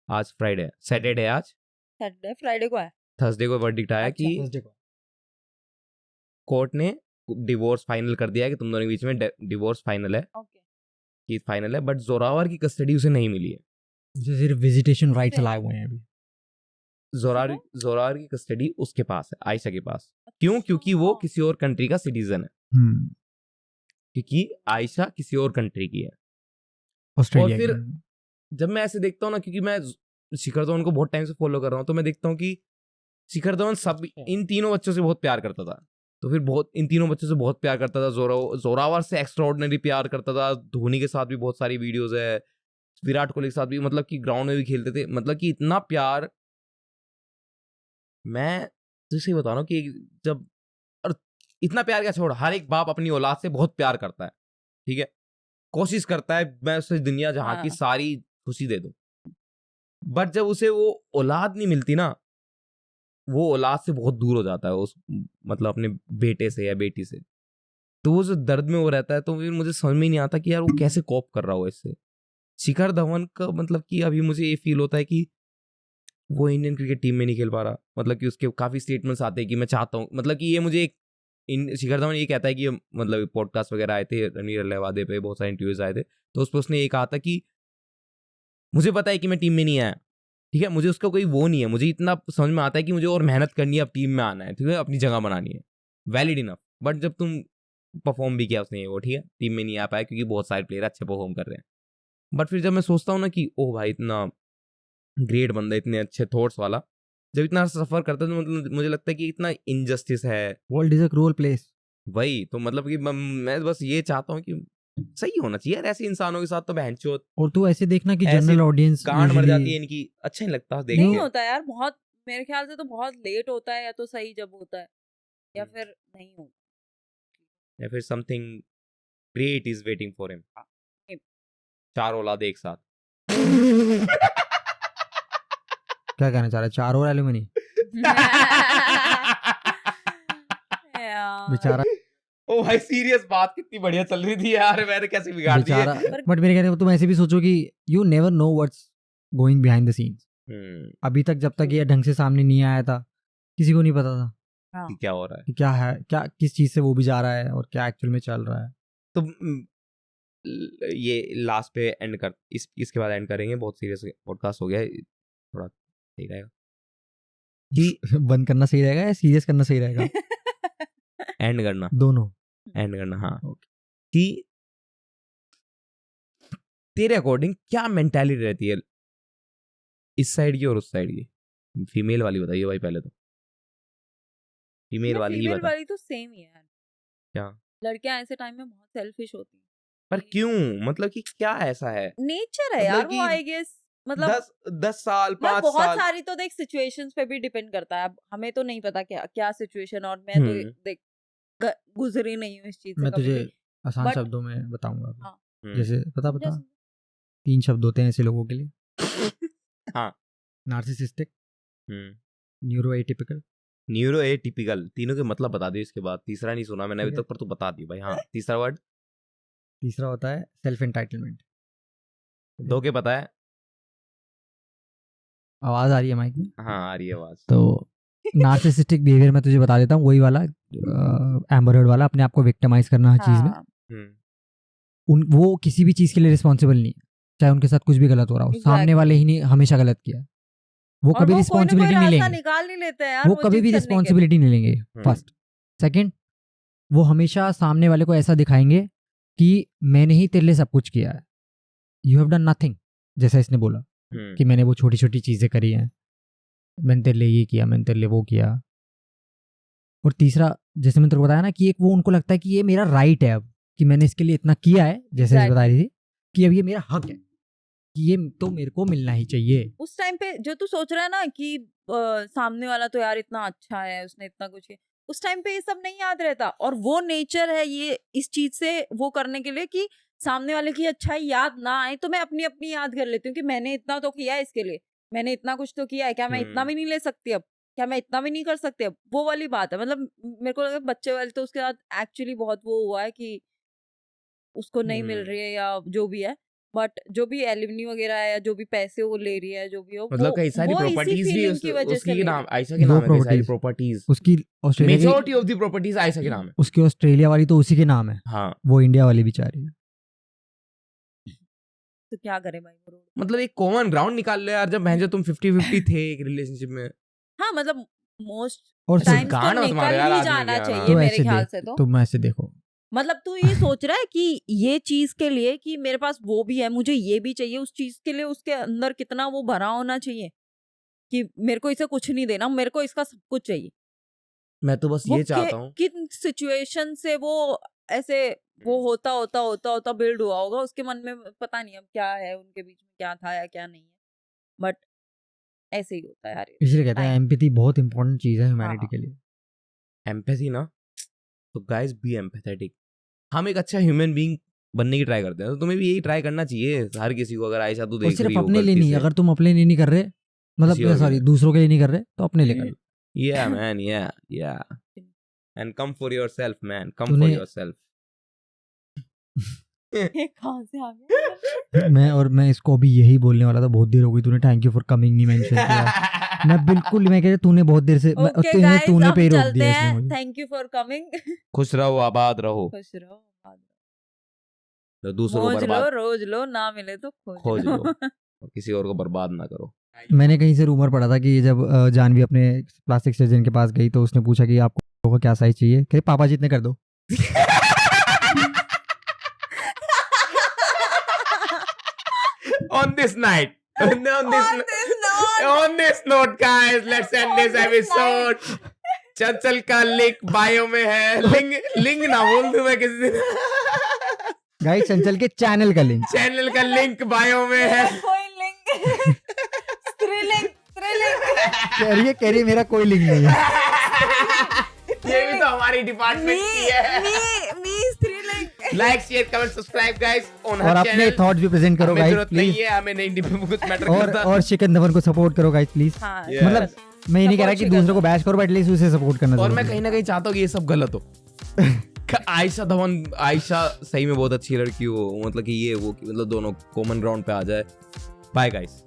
आज फ्राइडे है, सैटरडे है आज, सैटरडे फ्राइडे को है। थर्सडे को वर्डिक्ट आया अच्छा। कि Thursday को। कोर्ट ने डिवोर्स फाइनल कर दिया है कि तुम दोनों के बीच में डिवोर्स फाइनल है, ओके। कि फाइनल है। बट जोरावर की कस्टडी उसे नहीं मिली है। उसे सिर्फ विजिटेशन राइट्स Okay. लाए हुए हैं अभी। जोरावर की कस्टडी उसके पास है, आयशा के पास। क्यों? क्योंकि वो किसी और कंट्री का सिटीजन है, क्योंकि आयशा किसी और कंट्री की है। ऑस्ट्रेलिया और फिर की। जब मैं ऐसे देखता हूँ ना, क्योंकि मैं शिखर धवन को बहुत टाइम से फॉलो कर रहा हूँ, तो मैं देखता हूँ कि शिखर धवन सब इन तीनों बच्चों से बहुत प्यार करता था। तो फिर बहुत इन तीनों बच्चों से बहुत प्यार करता था। जोरावर से एक्स्ट्राऑर्डिनरी प्यार करता था। धोनी के साथ भी बहुत सारी वीडियोस है, विराट कोहली के साथ भी, मतलब कि ग्राउंड में भी खेलते थे। मतलब कि इतना प्यार, मैं तुझे बता रहा हूँ कि जब, और इतना प्यार क्या छोड़, हर एक बाप अपनी औलाद से बहुत प्यार करता है। ठीक है, कोशिश करता है मैं उसे दुनिया जहां की हाँ। सारी खुशी दे दूं। बट जब उसे वो औलाद नहीं मिलती ना, वो औलाद से बहुत दूर हो जाता है, उस मतलब अपने बेटे से या बेटी से। तो वो जो दर्द में वो रहता है, तो फिर मुझे समझ में नहीं आता कि यार वो कैसे कोप कर रहा हो इससे। शिखर धवन का मतलब कि अभी मुझे ये फील होता है कि वो इंडियन क्रिकेट टीम में नहीं खेल पा रहा। मतलब कि उसके काफी स्टेटमेंट्स आते हैं कि मैं चाहता हूँ, मतलब कि ये मुझे एक शिखर धवन ये कहता है कि मतलब पॉडकास्ट वगैरह आए थे, रणवीर अहलावादे पे बहुत सारे इंटरव्यूज आए थे, तो उस पर उसने ये कहा था कि मुझे पता है कि मैं टीम में नहीं आया, ठीक है, मुझे उसका कोई वो नहीं है, मुझे इतना समझ में आता है कि मुझे और मेहनत करनी है, अब टीम में आना है, ठीक है, अपनी जगह बनानी है, वैलिड इनफ। बट जब तुम परफॉर्म भी किया उसने वो, ठीक है, टीम में नहीं आ पाया क्योंकि बहुत सारे प्लेयर अच्छे परफॉर्म कर रहे हैं। बट फिर जब मैं सोचता हूँ ना कि ओ भाई इतना ग्रेट बंदा, इतने अच्छे थॉट्स वाला, जब इतना सफर करता है तो मतलब मुझे लगता है कि इतना इनजस्टिस है। World is a cruel place. वही तो मतलब कि मैं बस ये चाहता हूँ कि सही होना चाहिए यार, ऐसे इंसानों के साथ तो बहनचोद। और तू ऐसे देखना कि ऐसे जनरल ऑडियंस गांड मर जाती है इनकी, अच्छा नहीं लगता देख नहीं के। होता यार, बहुत मेरे ख्याल से तो बहुत लेट होता है, या तो सही जब होता है या फिर नहीं होता, या फिर something great is waiting for him. नहीं। 4 औलाद एक साथ। क्या कहना चाह रहा है? 4 और एलिमनी यार। बेचारा ओ भाई सीरियस बात कितनी बढ़िया चल रही थी यार, मैंने कैसे बिगाड़ दी बेचारा। है। बट मेरे कहने को तुम ऐसे भी सोचो कि you never know what's going behind the scenes. अभी तक जब तक ये ढंग से सामने नहीं आया था, किसी को नहीं पता था कि क्या हो रहा है। कि क्या है, क्या किस चीज से वो भी जा रहा है और क्या एक्चुअल में चल रहा है। तो ये लास्ट पे एंड कर, इसके बाद एंड करेंगे, बहुत सीरियस पॉडकास्ट हो गया है, थोड़ा सही रहेगा कि बंद करना सही रहेगा या सीरियस करना सही रहेगा? एंड करना, दोनों एंड करना। हाँ, कि तेरे अकॉर्डिंग क्या मेंटालिटी रहती है इस साइड की और उस साइड की? फीमेल वाली बताइए भाई पहले तो, फीमेल वाली ही बता। वाली तो सेम ही है यार। क्या? लड़कियां ऐसे टाइम में बहुत सेल्फिश होती हैं। पर क्यों, मतलब कि क्या ऐसा है? नेचर है मतलब यार कि वो, आई गेस। मतलब 10 साल मतलब 5 बहुत साल सारी तो देख सिचुएशंस पे भी डिपेंड करता है। अब हमें तो नहीं पता क्या क्या सिचुएशन, और मैं तो देख गुजरी नहीं हूँ इस चीज से मैं कभी तुझे भी। आसान But- शब्दों में बताऊंगा। हाँ। जैसे बता बता जैसे- 3 शब्द होते हैं ऐसे लोगों के लिए। हाँ। Narcissistic, neuro atypical, neuro atypical, तीनों के मतलब बता दिए, इसके बाद तीसरा नहीं सुना मैंने अभी ठीक है। तक, पर तू बता दी भाई। हाँ, तीसरा वर्ड तीसरा होता है सेल्फ एंटाइटलमेंट। 2 के पता है। आवाज आ रही है माइक में? हाँ आ रही है आवाज। तो नार्सिसिस्टिक बिहेवियर मैं तुझे बता देता हूँ, वही वाला एम्बर हर्ड वाला, अपने आप को विक्टिमाइज करना हर चीज में। हाँ, वो किसी भी चीज के लिए रिस्पॉन्सिबल नहीं है, चाहे उनके साथ कुछ भी गलत हो रहा हो। Exactly. सामने वाले ही ने हमेशा गलत किया, वो और कभी वो कोई ना कोई रिस्पॉन्सिबिलिटी नहीं रास्ता लेंगे। निकाल नहीं लेते हैं यार वो वो कभी चीज भी करने के लिए। रिस्पॉन्सिबिलिटी नहीं लेंगे। फर्स्ट। सेकंड, वो हमेशा सामने वाले को ऐसा दिखाएंगे कि मैंने ही तेरे लिए सब कुछ किया है, यू हैव डन नथिंग। जैसा इसने बोला कि मैंने वो छोटी छोटी चीजें करी हैं, मैंने तेरे लिए ये किया, मैंने तेरे लिए वो किया। और तीसरा, जैसे मैंने तेरे को बताया ना कि एक वो उनको लगता है कि ये मेरा राइट है अब, कि मैंने इसके लिए इतना किया है, जैसे Exactly. बता रही थी कि अब ये मेरा हक है, कि ये तो मेरे को मिलना ही चाहिए। उस टाइम पे जो तू सोच रहा है ना कि सामने वाला तो यार इतना अच्छा है, उसने इतना कुछ किया, उस टाइम पे ये सब नहीं याद रहता, और वो नेचर है ये इस चीज से वो करने के लिए कि सामने वाले की अच्छाई याद ना आए तो मैं अपनी अपनी याद कर लेती हूँ कि मैंने इतना तो किया है इसके लिए, मैंने इतना कुछ तो किया है, क्या मैं इतना भी नहीं ले सकती अब, क्या मैं इतना भी नहीं कर सकती अब, वो वाली बात है। मतलब मेरे को लगा बच्चे वाले तो उसके साथ एक्चुअली बहुत वो हुआ है कि उसको नहीं मिल रही है या जो भी है, बट जो भी एलिमनी वगैरह है या जो भी पैसे वो ले रही है, जो भी हो, मतलब कई सारी वो इसी प्रॉपर्टीज भी फीलिंग की वजह से उसकी ले नाम रही है। आयशा के दो नाम है, कई सारी properties। प्रॉपर्टीज, उसकी Australia majority of the properties Ayesha के नाम है। उसकी ऑस्ट्रेलिया वाली तो उसी के नाम है, हाँ वो इंडिया वाली बेचारी है। तो क्या करे भाई वो रोड। मतलब एक कॉमन ग्राउंड निकाल ले यार, जब भैंजो तुम 50-50 थे एक रिलेशनशिप में। हाँ मतलब मोस्ट और टाइम्स गांड तो मत मार निकल यार ही आदमी जाना के यार। चाहिए तो मेरे ऐसे ख्याल देख, से। तो तुम ऐसे देखो, मतलब तू ये सोच रहा है कि ये चीज के लिए कि मेरे पास वो भी है, मुझे ये भी चाहिए, उस चीज के लिए उसके अंदर कितना वो भरा होना चाहिए कि मेरे को इसे कुछ नहीं देना, मेरे को इसका सब कुछ चाहिए। मैं तो बस ये चाहता हूँ किन सिचुएशन से वो ऐसे वो होता बिल्ड हुआ होगा उसके मन में, पता नहीं अब क्या है उनके बीच में, क्या था या क्या नहीं है, बट ऐसे ही होता है यार। इसलिए कहते हैं एम्पैथी बहुत इंपॉर्टेंट चीज है ह्यूमैनिटी हाँ। के लिए। एम्पैथी ना, तो गाइस बी एम्पैथेटिक। हम एक अच्छा ह्यूमन बीइंग बनने की ट्राई करते हैं, तो तुम्हें भी यही ट्राई करना चाहिए हर किसी को। अगर आयशा तू और देख सिर्फ रही हो अपने लिए गलती नहीं, से, अगर तुम अपने लिए नहीं कर रहे, किसी और मतलब के सॉरी लिए। दूसरों के लिए नहीं कर रहे तो अपने लिए कर लो। Yeah man, yeah and come for yourself man, come for तूने- yourself। ये कहाँ से आ गया? मैं इसको अभी यही बोलने वाला था, बहुत देर हो गई, तूने थैंक यू फॉर कमिंग नहीं मेंशन किया। मैं बिल्कुल, मैं कह रहा तूने बहुत देर से Okay, तूने guys, तूने हम पे ही रोक चलते दिया हैं। इसने मुझे। Thank you for coming। खुश रहो, आबाद रहो, खुश रहो, तो दूसरों को मौज लो, बर्बाद रोज लो, ना मिले तो खोज लो। लो, और किसी और को बर्बाद ना करो। मैंने कहीं से रूमर पढ़ा था कि जब जानवी अपने प्लास्टिक सर्जन के पास गई तो उसने पूछा कि आपको क्या साइज चाहिए, कहे पापा जी इतने कर दो। On this night, on this note guys, let's end this episode। चंचल का लिंक बायो में है, लिंक ना बोल दूं मैं किसी दिन। गाइस चंचल के चैनल का लिंक बायो में है। कोई लिंक स्त्रीलिंग कह रही है मेरा कोई लिंक नहीं है। ये भी तो हमारी डिपार्टमेंट की है। मी स्त्रीलिंग। Like share comment subscribe guys on और हर अपने चैनल। थॉट्स भी प्रेजेंट करो हमें गाइस जरूरत नहीं प्लीज। है, हमें नहीं कुछ मैटर करता। और शिकन धवन को सपोर्ट करो गाइस प्लीज। हाँ, Yeah. मतलब मैं ये नहीं कह रहा कि Support दूसरों को बैश करो, बट एटलीस्ट उसे सपोर्ट करना और मैं जरूरी कहीं है। ना कहीं चाहता हूँ कि ये सब गलत हो। आयशा सही में बहुत अच्छी लड़की हो, मतलब कि ये वो कि मतलब दोनों कॉमन ग्राउंड पे आ जाए। Bye guys.